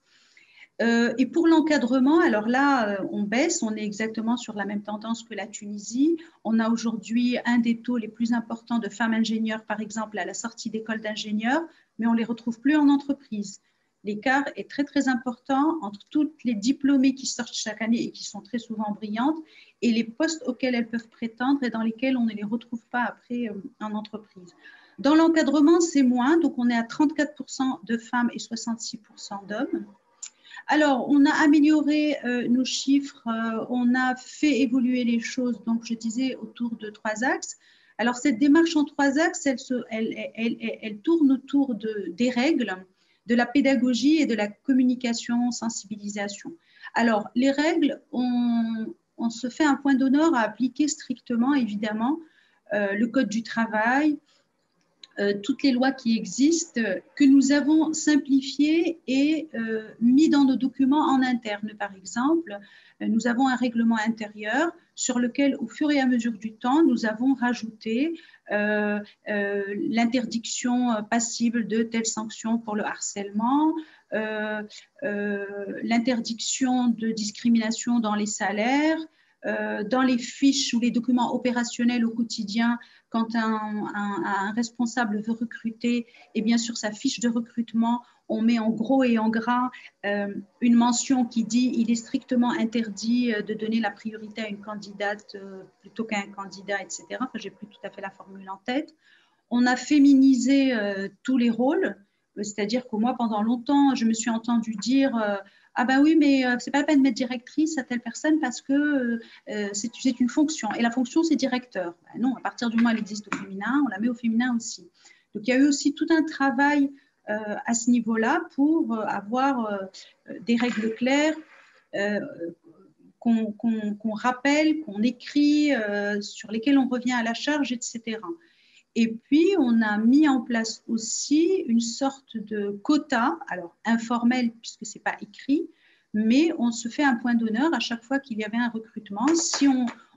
Et pour l'encadrement, alors là, on baisse, on est exactement sur la même tendance que la Tunisie. On a aujourd'hui un des taux les plus importants de femmes ingénieurs, par exemple, à la sortie d'école d'ingénieurs, mais on ne les retrouve plus en entreprise. L'écart est très, très important entre toutes les diplômées qui sortent chaque année et qui sont très souvent brillantes et les postes auxquels elles peuvent prétendre et dans lesquels on ne les retrouve pas après en entreprise. Dans l'encadrement, c'est moins, donc on est à 34% de femmes et 66% d'hommes. Alors, on a amélioré nos chiffres, on a fait évoluer les choses, donc je disais autour de 3 axes. Alors, cette démarche en 3 axes, elle tourne autour des règles, de la pédagogie et de la communication, sensibilisation. Alors, les règles, on se fait un point d'honneur à appliquer strictement, évidemment, le Code du travail, toutes les lois qui existent, que nous avons simplifiées et mis dans nos documents en interne. Par exemple, nous avons un règlement intérieur sur lequel, au fur et à mesure du temps, nous avons rajouté l'interdiction passible de telles sanctions pour le harcèlement, l'interdiction de discrimination dans les salaires, dans les fiches ou les documents opérationnels au quotidien, quand un responsable veut recruter, et bien sur sa fiche de recrutement, on met en gros et en gras une mention qui dit il est strictement interdit de donner la priorité à une candidate plutôt qu'à un candidat, etc. Enfin, je n'ai plus tout à fait la formule en tête. On a féminisé tous les rôles, c'est-à-dire que moi, pendant longtemps, je me suis entendue dire ah ben oui, mais c'est pas la peine de mettre directrice à telle personne parce que c'est une fonction. Et la fonction, c'est directeur. Ben non, à partir du moment où elle existe au féminin, on la met au féminin aussi. Donc, il y a eu aussi tout un travail à ce niveau-là pour avoir des règles claires qu'on rappelle, qu'on écrit, sur lesquelles on revient à la charge, etc. Et puis, on a mis en place aussi une sorte de quota, alors informel puisque ce n'est pas écrit, mais on se fait un point d'honneur à chaque fois qu'il y avait un recrutement. Si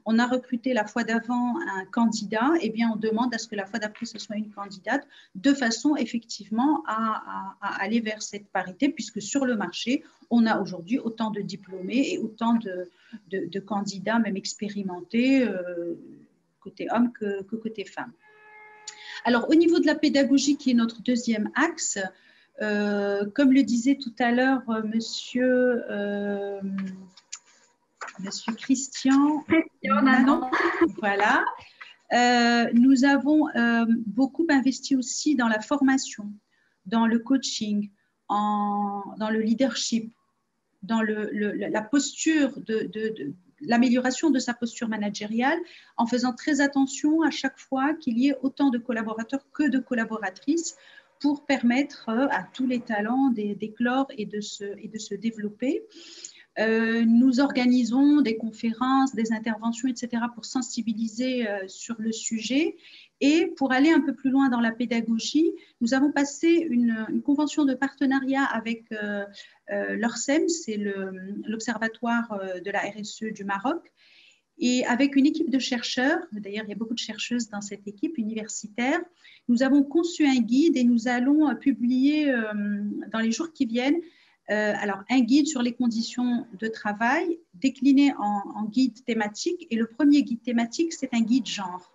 on a recruté la fois d'avant un candidat, eh bien, on demande à ce que la fois d'après, ce soit une candidate, de façon effectivement à aller vers cette parité, puisque sur le marché, on a aujourd'hui autant de diplômés et autant de candidats, même expérimentés, côté homme que côté femme. Alors, au niveau de la pédagogie, qui est notre deuxième axe, comme le disait tout à l'heure monsieur Christian Nanon, voilà, nous avons beaucoup investi aussi dans la formation, dans le coaching, dans le leadership, dans la posture l'amélioration de sa posture managériale en faisant très attention à chaque fois qu'il y ait autant de collaborateurs que de collaboratrices pour permettre à tous les talents d'éclore et de se développer. Nous organisons des conférences, des interventions, etc. pour sensibiliser sur le sujet Et pour aller un peu plus loin dans la pédagogie, nous avons passé une convention de partenariat avec l'ORSEM, c'est l'Observatoire de la RSE du Maroc, et avec une équipe de chercheurs, d'ailleurs il y a beaucoup de chercheuses dans cette équipe universitaire, nous avons conçu un guide et nous allons publier dans les jours qui viennent alors un guide sur les conditions de travail décliné en guide thématique. Et le premier guide thématique, c'est un guide genre,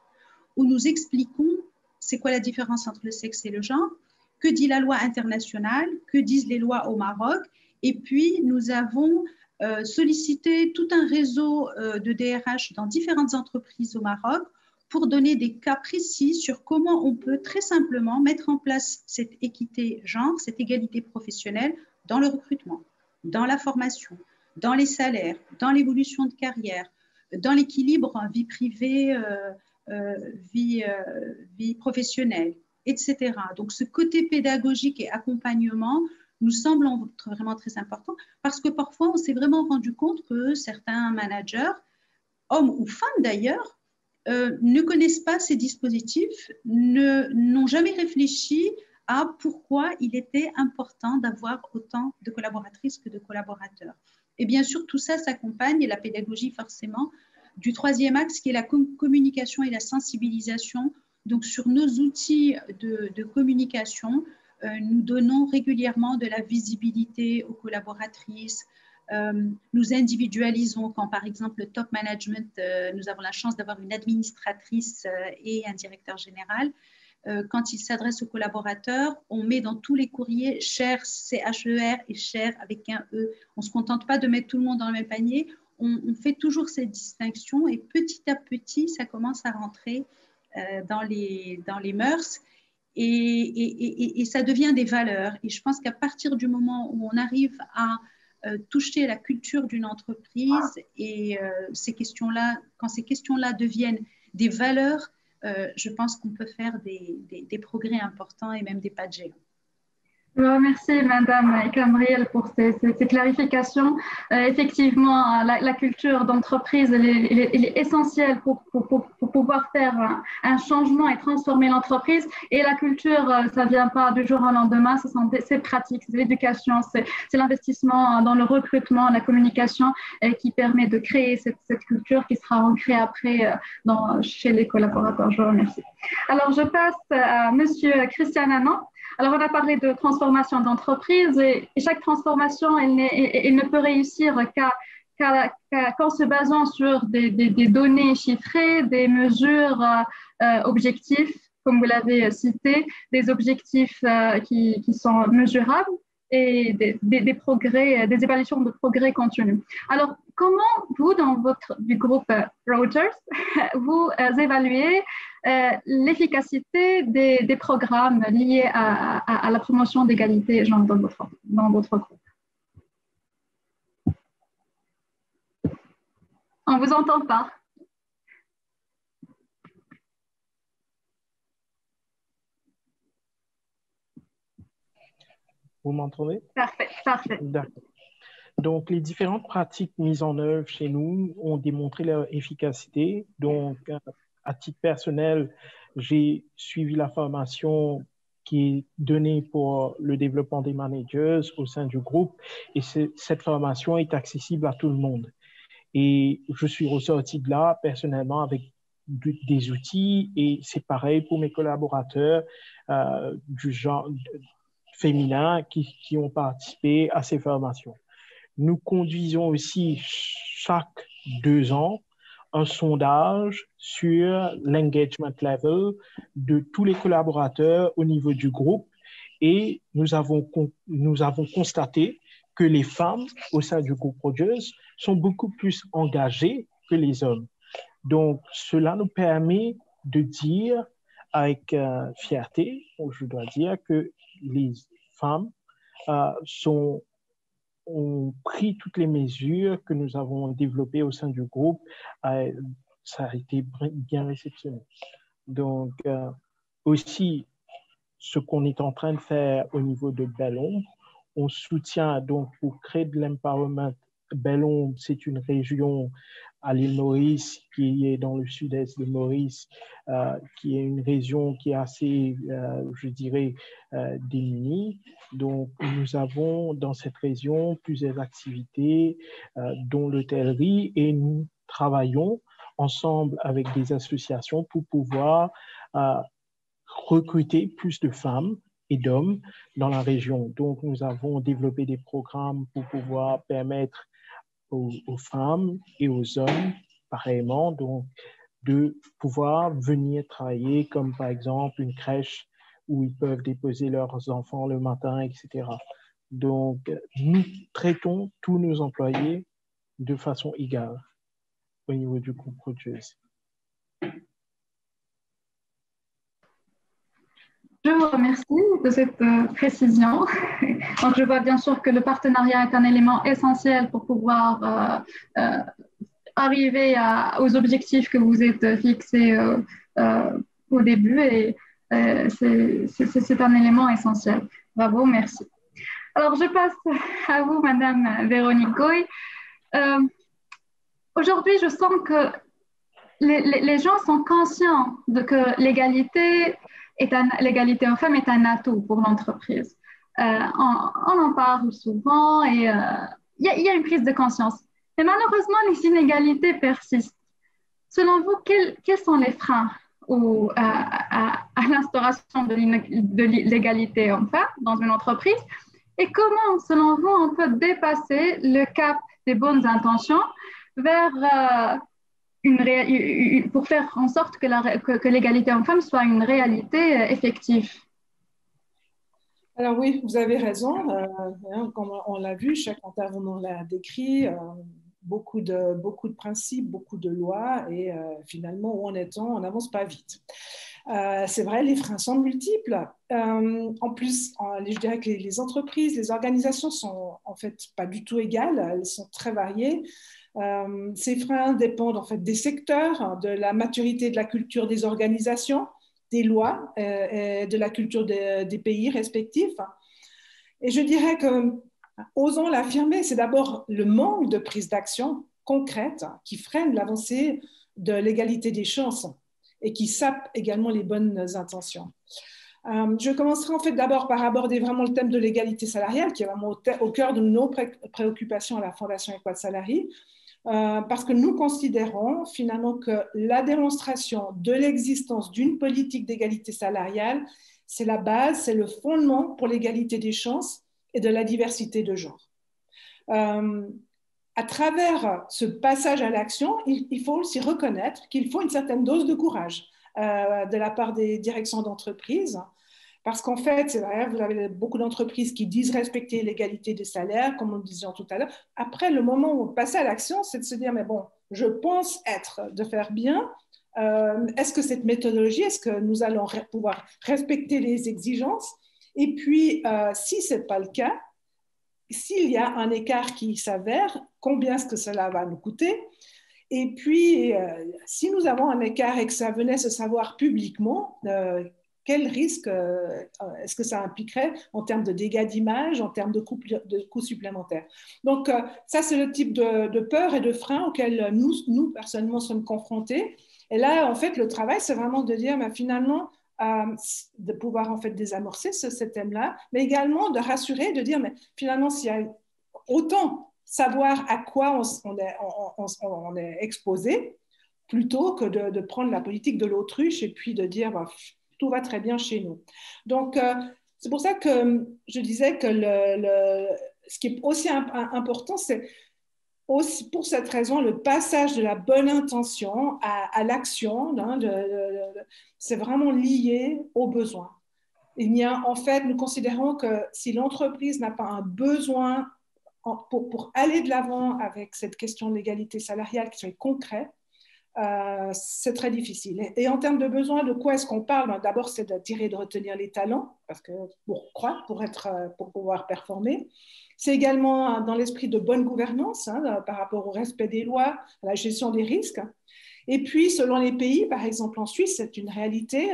où nous expliquons c'est quoi la différence entre le sexe et le genre, que dit la loi internationale, que disent les lois au Maroc. Et puis, nous avons sollicité tout un réseau de DRH dans différentes entreprises au Maroc pour donner des cas précis sur comment on peut très simplement mettre en place cette équité genre, cette égalité professionnelle dans le recrutement, dans la formation, dans les salaires, dans l'évolution de carrière, dans l'équilibre vie privée, vie professionnelle, etc. Donc, ce côté pédagogique et accompagnement nous semble vraiment très important parce que parfois, on s'est vraiment rendu compte que certains managers, hommes ou femmes d'ailleurs, ne connaissent pas ces dispositifs, n'ont jamais réfléchi à pourquoi il était important d'avoir autant de collaboratrices que de collaborateurs. Et bien sûr, tout ça s'accompagne, et la pédagogie forcément, du troisième axe qui est la communication et la sensibilisation. Donc, sur nos outils de communication, nous donnons régulièrement de la visibilité aux collaboratrices. Nous individualisons quand, par exemple, le top management, nous avons la chance d'avoir une administratrice et un directeur général. Quand il s'adresse aux collaborateurs, on met dans tous les courriers cher, C-H-E-R et cher avec un E. On ne se contente pas de mettre tout le monde dans le même panier. On fait toujours cette distinction et petit à petit, ça commence à rentrer dans les mœurs et ça devient des valeurs. Et je pense qu'à partir du moment où on arrive à toucher la culture d'une entreprise et quand ces questions-là deviennent des valeurs, je pense qu'on peut faire des progrès importants et même des pas de géant. Merci Madame Kamriel pour ces clarifications. Effectivement, la culture d'entreprise elle est essentielle pour pouvoir faire un changement et transformer l'entreprise. Et la culture, ça ne vient pas du jour au lendemain, c'est pratique, c'est l'éducation, c'est l'investissement dans le recrutement, la communication qui permet de créer cette culture qui sera ancrée après chez les collaborateurs. Je vous remercie. Alors, je passe à Monsieur Christian Anand. Alors, on a parlé de transformation d'entreprise et chaque transformation, elle ne peut réussir qu'en se basant sur des données chiffrées, des mesures objectifs, comme vous l'avez cité, des objectifs qui sont mesurables et des progrès, des évaluations de progrès continus. Alors, comment vous, du groupe Reuters, vous évaluez l'efficacité des programmes liés à la promotion d'égalité genre dans votre groupe? On ne vous entend pas. Vous m'entendez? Parfait, parfait. D'accord. Donc, les différentes pratiques mises en œuvre chez nous ont démontré leur efficacité. Donc, à titre personnel, j'ai suivi la formation qui est donnée pour le développement des managers au sein du groupe et cette formation est accessible à tout le monde. Et je suis ressorti de là personnellement avec des outils et c'est pareil pour mes collaborateurs du genre féminin qui ont participé à ces formations. Nous conduisons aussi chaque 2 ans un sondage sur l'engagement level de tous les collaborateurs au niveau du groupe et nous avons constaté que les femmes au sein du groupe Reuters sont beaucoup plus engagées que les hommes. Donc, cela nous permet de dire avec fierté, je dois dire, que les femmes ont pris toutes les mesures que nous avons développées au sein du groupe. Ça a été bien réceptionné. Donc, aussi, ce qu'on est en train de faire au niveau de Belle-Ombre, on soutient donc pour créer de l'empowerment. Belle-Ombre, c'est une région à l'île Maurice, qui est dans le sud-est de Maurice, qui est une région qui est assez, je dirais, démunie. Donc, nous avons dans cette région plusieurs activités, dont l'hôtellerie, et nous travaillons ensemble avec des associations pour pouvoir recruter plus de femmes et d'hommes dans la région. Donc, nous avons développé des programmes pour pouvoir permettre aux femmes et aux hommes, pareillement, donc, de pouvoir venir travailler, comme par exemple une crèche où ils peuvent déposer leurs enfants le matin, etc. Donc, nous traitons tous nos employés de façon égale au niveau du groupe Rogers. Je vous remercie de cette précision. Donc, je vois bien sûr que le partenariat est un élément essentiel pour pouvoir arriver aux objectifs que vous êtes fixés au début, et c'est un élément essentiel. Bravo, merci. Alors, je passe à vous, Madame Véronique Goy. Aujourd'hui, je sens que les gens sont conscients que l'égalité homme-femme est un atout pour l'entreprise. On en parle souvent et il y a une prise de conscience. Mais malheureusement, les inégalités persistent. Selon vous, quels sont les freins à l'instauration de l'égalité homme-femme dans une entreprise? Et comment, selon vous, on peut dépasser le cap des bonnes intentions vers pour faire en sorte que l'égalité homme-femme soit une réalité effective? Alors oui, vous avez raison. Comme on l'a vu, chaque intervenant l'a décrit. Beaucoup de principes, beaucoup de lois, et finalement, où en est-on? On n'avance pas vite. C'est vrai, les freins sont multiples. En plus, je dirais que les entreprises, les organisations sont en fait pas du tout égales, elles sont très variées. Ces freins dépendent en fait des secteurs, de la maturité de la culture des organisations, des lois, et de la culture des pays respectifs. Et je dirais que, osons l'affirmer, c'est d'abord le manque de prise d'action concrète qui freine l'avancée de l'égalité des chances et qui sape également les bonnes intentions. Je commencerai en fait d'abord par aborder vraiment le thème de l'égalité salariale, qui est vraiment au cœur de nos préoccupations à la Fondation Equal Salary, parce que nous considérons finalement que la démonstration de l'existence d'une politique d'égalité salariale, c'est la base, c'est le fondement pour l'égalité des chances et de la diversité de genre. À travers ce passage à l'action, il faut aussi reconnaître qu'il faut une certaine dose de courage de la part des directions d'entreprise, parce qu'en fait, c'est vrai, vous avez beaucoup d'entreprises qui disent respecter l'égalité des salaires, comme on le disait tout à l'heure. Après, le moment où on passe à l'action, c'est de se dire, mais bon, je pense de faire bien. Est-ce que cette méthodologie, est-ce que nous allons pouvoir respecter les exigences? Et puis, si ce n'est pas le cas, s'il y a un écart qui s'avère, combien est-ce que cela va nous coûter? Et puis, si nous avons un écart et que ça venait se savoir publiquement, quel risque est-ce que ça impliquerait en termes de dégâts d'image, en termes de coûts supplémentaires? Donc, ça, c'est le type de peur et de frein auxquels nous, personnellement, sommes confrontés. Et là, en fait, le travail, c'est vraiment de dire, mais finalement, de pouvoir en fait désamorcer ce thème-là, mais également de rassurer, de dire, mais finalement, s'il y a autant savoir à quoi on est exposé, plutôt que de prendre la politique de l'autruche et puis de dire, bah, tout va très bien chez nous. Donc, c'est pour ça que je disais que ce qui est aussi important, c'est aussi pour cette raison le passage de la bonne intention à l'action, hein, c'est vraiment lié aux besoins. En fait, nous considérons que si l'entreprise n'a pas un besoin pour aller de l'avant avec cette question de l'égalité salariale qui soit concret, c'est très difficile. Et en termes de besoins, de quoi est-ce qu'on parle? D'abord, c'est d'attirer et de retenir les talents, parce que pour croître, pour pouvoir performer. C'est également dans l'esprit de bonne gouvernance, hein, par rapport au respect des lois, à la gestion des risques. Et puis, selon les pays, par exemple en Suisse, c'est une réalité,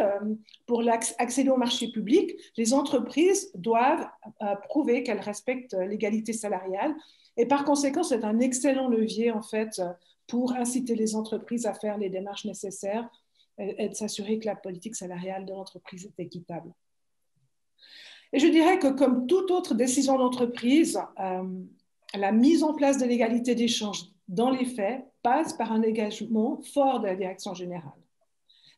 pour accéder au marché public, les entreprises doivent prouver qu'elles respectent l'égalité salariale. Et par conséquent, c'est un excellent levier, en fait, pour inciter les entreprises à faire les démarches nécessaires et de s'assurer que la politique salariale de l'entreprise est équitable. Et je dirais que comme toute autre décision d'entreprise, la mise en place de l'égalité des chances dans les faits passe par un engagement fort de la direction générale.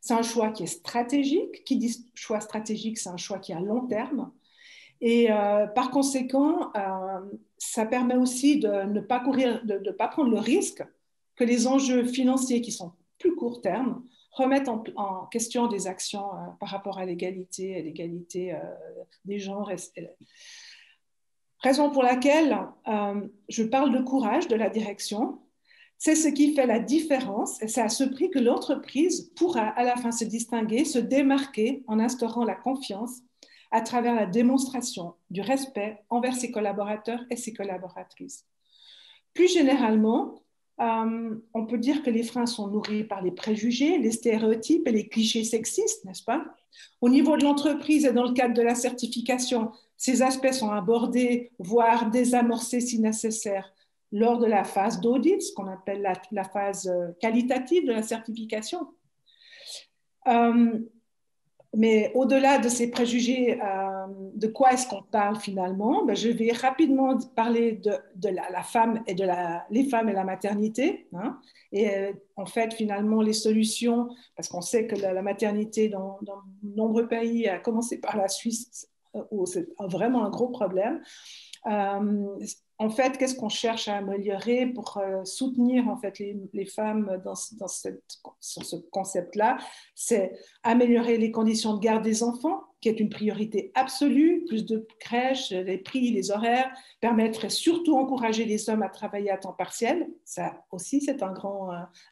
C'est un choix qui est stratégique. Qui dit choix stratégique, c'est un choix qui est à long terme. Et par conséquent, ça permet aussi de ne pas prendre le risque que les enjeux financiers qui sont plus court terme remettent en question des actions par rapport à l'égalité des genres. Raison pour laquelle je parle de courage de la direction. C'est ce qui fait la différence et c'est à ce prix que l'entreprise pourra à la fin se distinguer, se démarquer en instaurant la confiance à travers la démonstration du respect envers ses collaborateurs et ses collaboratrices. Plus généralement, on peut dire que les freins sont nourris par les préjugés, les stéréotypes et les clichés sexistes, n'est-ce pas? Au niveau de l'entreprise et dans le cadre de la certification, ces aspects sont abordés, voire désamorcés si nécessaire, lors de la phase d'audit, ce qu'on appelle la phase qualitative de la certification. Mais au-delà de ces préjugés, de quoi est-ce qu'on parle finalement? Je vais rapidement parler de la femme et les femmes et la maternité. Hein, et en fait, finalement, les solutions, parce qu'on sait que la maternité dans de nombreux pays, à commencer par la Suisse, où c'est vraiment un gros problème. En fait, qu'est-ce qu'on cherche à améliorer pour soutenir en fait, les femmes sur ce concept-là? C'est améliorer les conditions de garde des enfants, qui est une priorité absolue, plus de crèches, les prix, les horaires, permettre et surtout encourager les hommes à travailler à temps partiel. Ça aussi, c'est une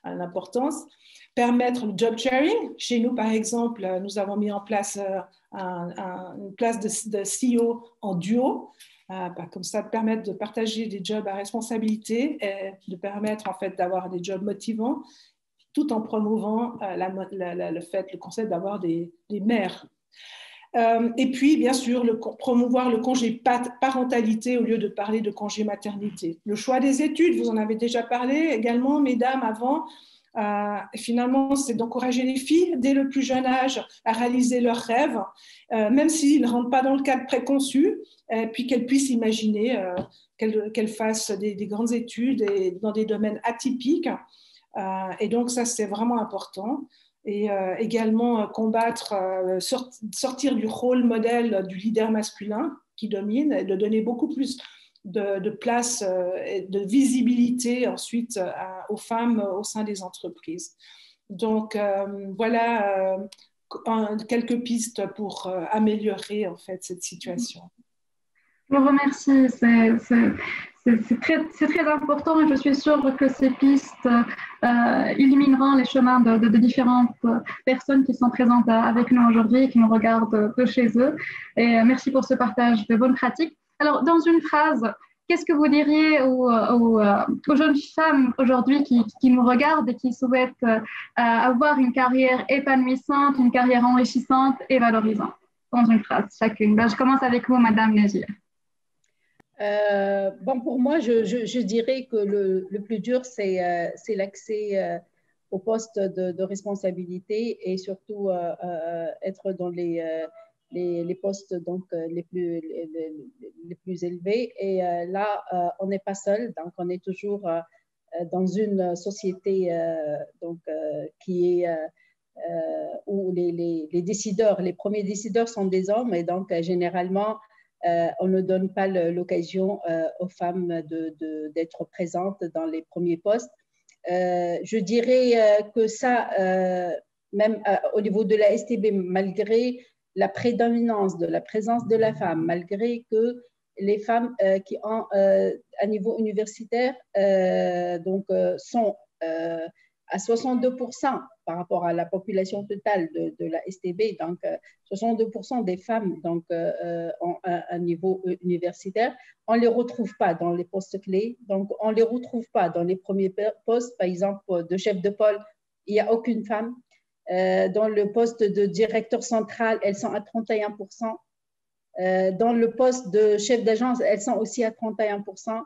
importance. Permettre le job sharing. Chez nous, par exemple, nous avons mis en place une place de CEO en duo. Comme ça, permettre de partager des jobs à responsabilité et de permettre en fait d'avoir des jobs motivants, tout en promouvant le concept d'avoir des mères. Et puis, bien sûr, promouvoir le congé parentalité au lieu de parler de congé maternité. Le choix des études, vous en avez déjà parlé également, mesdames, avant. Finalement, c'est d'encourager les filles dès le plus jeune âge à réaliser leurs rêves, même s'ils ne rentrent pas dans le cadre préconçu, puis qu'elles puissent imaginer qu'elles fassent des grandes études et dans des domaines atypiques. Et donc, ça, c'est vraiment important. Et également combattre, sortir du rôle modèle du leader masculin qui domine et de donner beaucoup plus de place et de visibilité ensuite aux femmes au sein des entreprises. Donc, voilà quelques pistes pour améliorer en fait cette situation. Je vous remercie. C'est très important et je suis sûre que ces pistes élimineront les chemins de différentes personnes qui sont présentes avec nous aujourd'hui et qui nous regardent de chez eux. Et merci pour ce partage de bonnes pratiques. Alors, dans une phrase, qu'est-ce que vous diriez aux jeunes femmes aujourd'hui qui nous regardent et qui souhaitent avoir une carrière épanouissante, une carrière enrichissante et valorisante? Dans une phrase, chacune. Je commence avec vous, Madame Nézir. Pour moi, je dirais que le plus dur, c'est l'accès au poste de responsabilité et surtout être dans les postes donc, les plus élevés. Et là, on n'est pas seul, donc on est toujours dans une société qui est où les décideurs, les premiers décideurs sont des hommes et donc généralement, on ne donne pas l'occasion aux femmes d'être présentes dans les premiers postes. Je dirais que ça, même au niveau de la STB, malgré la prédominance de la présence de la femme, malgré que les femmes qui ont un niveau universitaire sont à 62% par rapport à la population totale de la STB. Donc, 62% des femmes donc, ont un niveau universitaire. On ne les retrouve pas dans les postes clés. Donc, on ne les retrouve pas dans les premiers postes. Par exemple, de chef de pôle, il n'y a aucune femme. Dans le poste de directeur central, elles sont à 31%. Dans le poste de chef d'agence, elles sont aussi à 31%.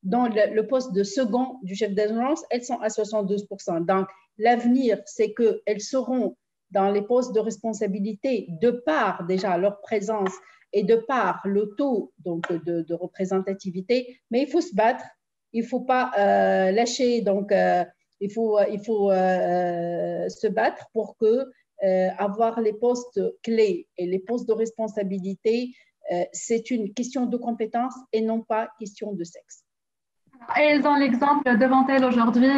dans le poste de second du chef d'agence, elles sont à 72%. Donc, l'avenir, c'est qu'elles seront dans les postes de responsabilité de par déjà leur présence et de par le taux donc, de représentativité, mais il faut se battre, il ne faut pas lâcher, donc il faut se battre pour que avoir les postes clés et les postes de responsabilité, c'est une question de compétence et non pas question de sexe. Et elles ont l'exemple devant elles aujourd'hui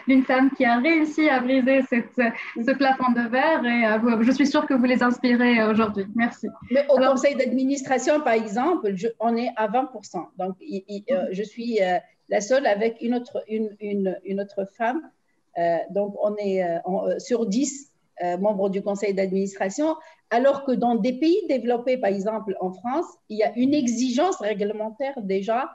d'une femme qui a réussi à briser ce plafond de verre et je suis sûre que vous les inspirez aujourd'hui. Merci. Mais au conseil d'administration, par exemple, on est à 20%. Donc, je suis la seule avec une autre femme. Donc, on est sur 10 membres du conseil d'administration, alors que dans des pays développés, par exemple en France, il y a une exigence réglementaire déjà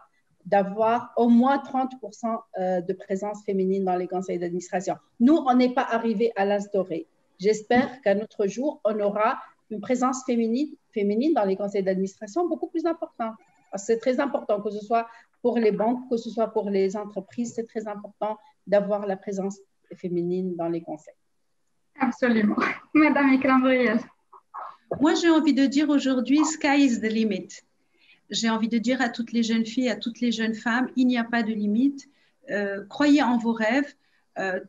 d'avoir au moins 30% de présence féminine dans les conseils d'administration. Nous, on n'est pas arrivé à l'instaurer. J'espère qu'à notre jour, on aura une présence féminine dans les conseils d'administration beaucoup plus importante. C'est très important, que ce soit pour les banques, que ce soit pour les entreprises, c'est très important d'avoir la présence féminine dans les conseils. Absolument. Madame Ikram-Briel. Moi, j'ai envie de dire aujourd'hui, sky is the limit. J'ai envie de dire à toutes les jeunes filles, à toutes les jeunes femmes, il n'y a pas de limite. Croyez en vos rêves,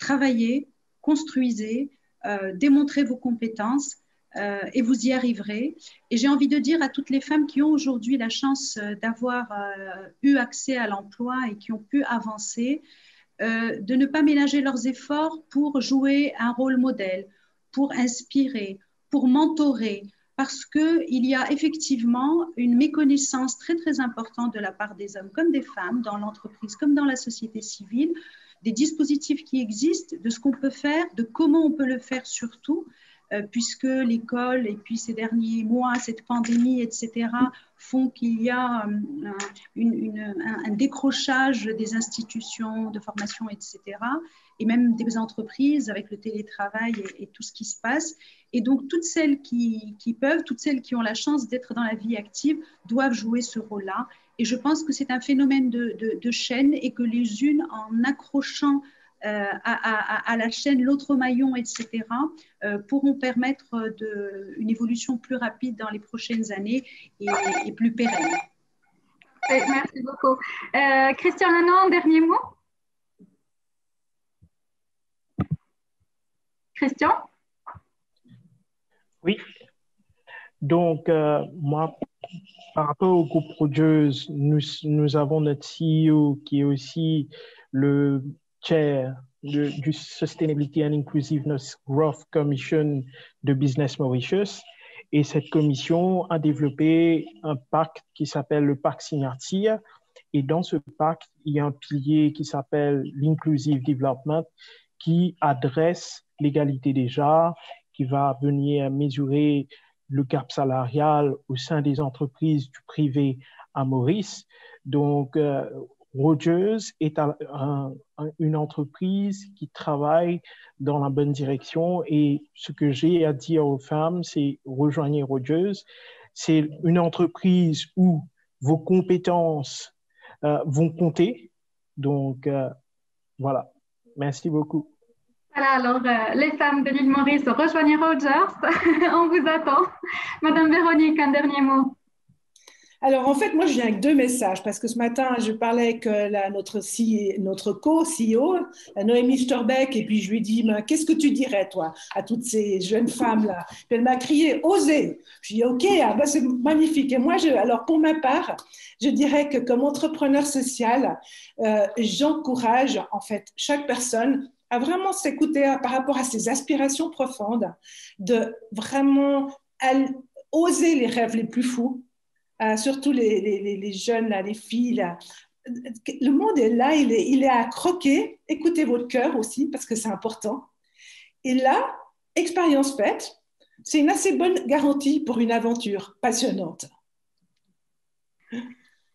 travaillez, construisez, démontrez vos compétences et vous y arriverez. Et j'ai envie de dire à toutes les femmes qui ont aujourd'hui la chance d'avoir eu accès à l'emploi et qui ont pu avancer, de ne pas ménager leurs efforts pour jouer un rôle modèle, pour inspirer, pour mentorer, parce qu'il y a effectivement une méconnaissance très, très importante de la part des hommes comme des femmes dans l'entreprise, comme dans la société civile, des dispositifs qui existent, de ce qu'on peut faire, de comment on peut le faire surtout, puisque l'école et puis ces derniers mois, cette pandémie, etc., font qu'il y a un décrochage des institutions de formation, etc., et même des entreprises avec le télétravail et tout ce qui se passe. Et donc, toutes celles qui peuvent, toutes celles qui ont la chance d'être dans la vie active, doivent jouer ce rôle-là. Et je pense que c'est un phénomène de chaîne et que les unes, en accrochant à la chaîne l'autre maillon, etc., pourront permettre une évolution plus rapide dans les prochaines années et plus pérenne. Merci beaucoup. Christian Nanon, dernier mot? Christian? Oui. Donc, moi, par rapport au groupe Rogers, nous avons notre CEO qui est aussi le chair du Sustainability and Inclusiveness Growth Commission de Business Mauritius. Et cette commission a développé un pacte qui s'appelle le pacte Signature. Et dans ce pacte, il y a un pilier qui s'appelle l'Inclusive Development qui adresse l'égalité des genres, qui va venir mesurer le gap salarial au sein des entreprises du privé à Maurice. Donc, Rogers est une entreprise qui travaille dans la bonne direction et ce que j'ai à dire aux femmes, c'est rejoignez Rogers. C'est une entreprise où vos compétences vont compter. Donc, voilà. Merci beaucoup. Voilà, alors les femmes de l'île Maurice, rejoignez Rogers. On vous attend. Madame Véronique, un dernier mot. Alors, en fait, moi, je viens avec 2 messages parce que ce matin, je parlais avec notre co-CEO, Noémie Storbeck, et puis je lui ai dit, qu'est-ce que tu dirais, toi, à toutes ces jeunes femmes-là? Puis elle m'a crié, osez. Je lui ai dit, OK, c'est magnifique. Et moi, alors, pour ma part, je dirais que comme entrepreneur social, j'encourage, en fait, chaque personne à vraiment s'écouter par rapport à ses aspirations profondes, de vraiment oser les rêves les plus fous. Surtout les jeunes, là, les filles. Là. Le monde est là, il est à croquer. Écoutez votre cœur aussi, parce que c'est important. Et là, expérience faite, c'est une assez bonne garantie pour une aventure passionnante.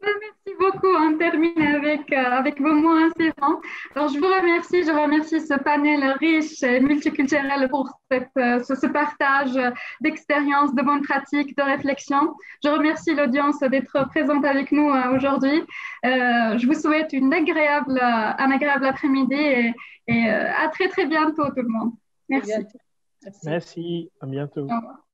Merci beaucoup. On termine avec vos mots inspirants. Alors, je remercie ce panel riche et multiculturel pour ce partage d'expériences, de bonnes pratiques, de réflexion. Je remercie l'audience d'être présente avec nous aujourd'hui. Je vous souhaite un agréable après-midi et à très, très bientôt tout le monde. Merci. Merci, à bientôt. Au revoir.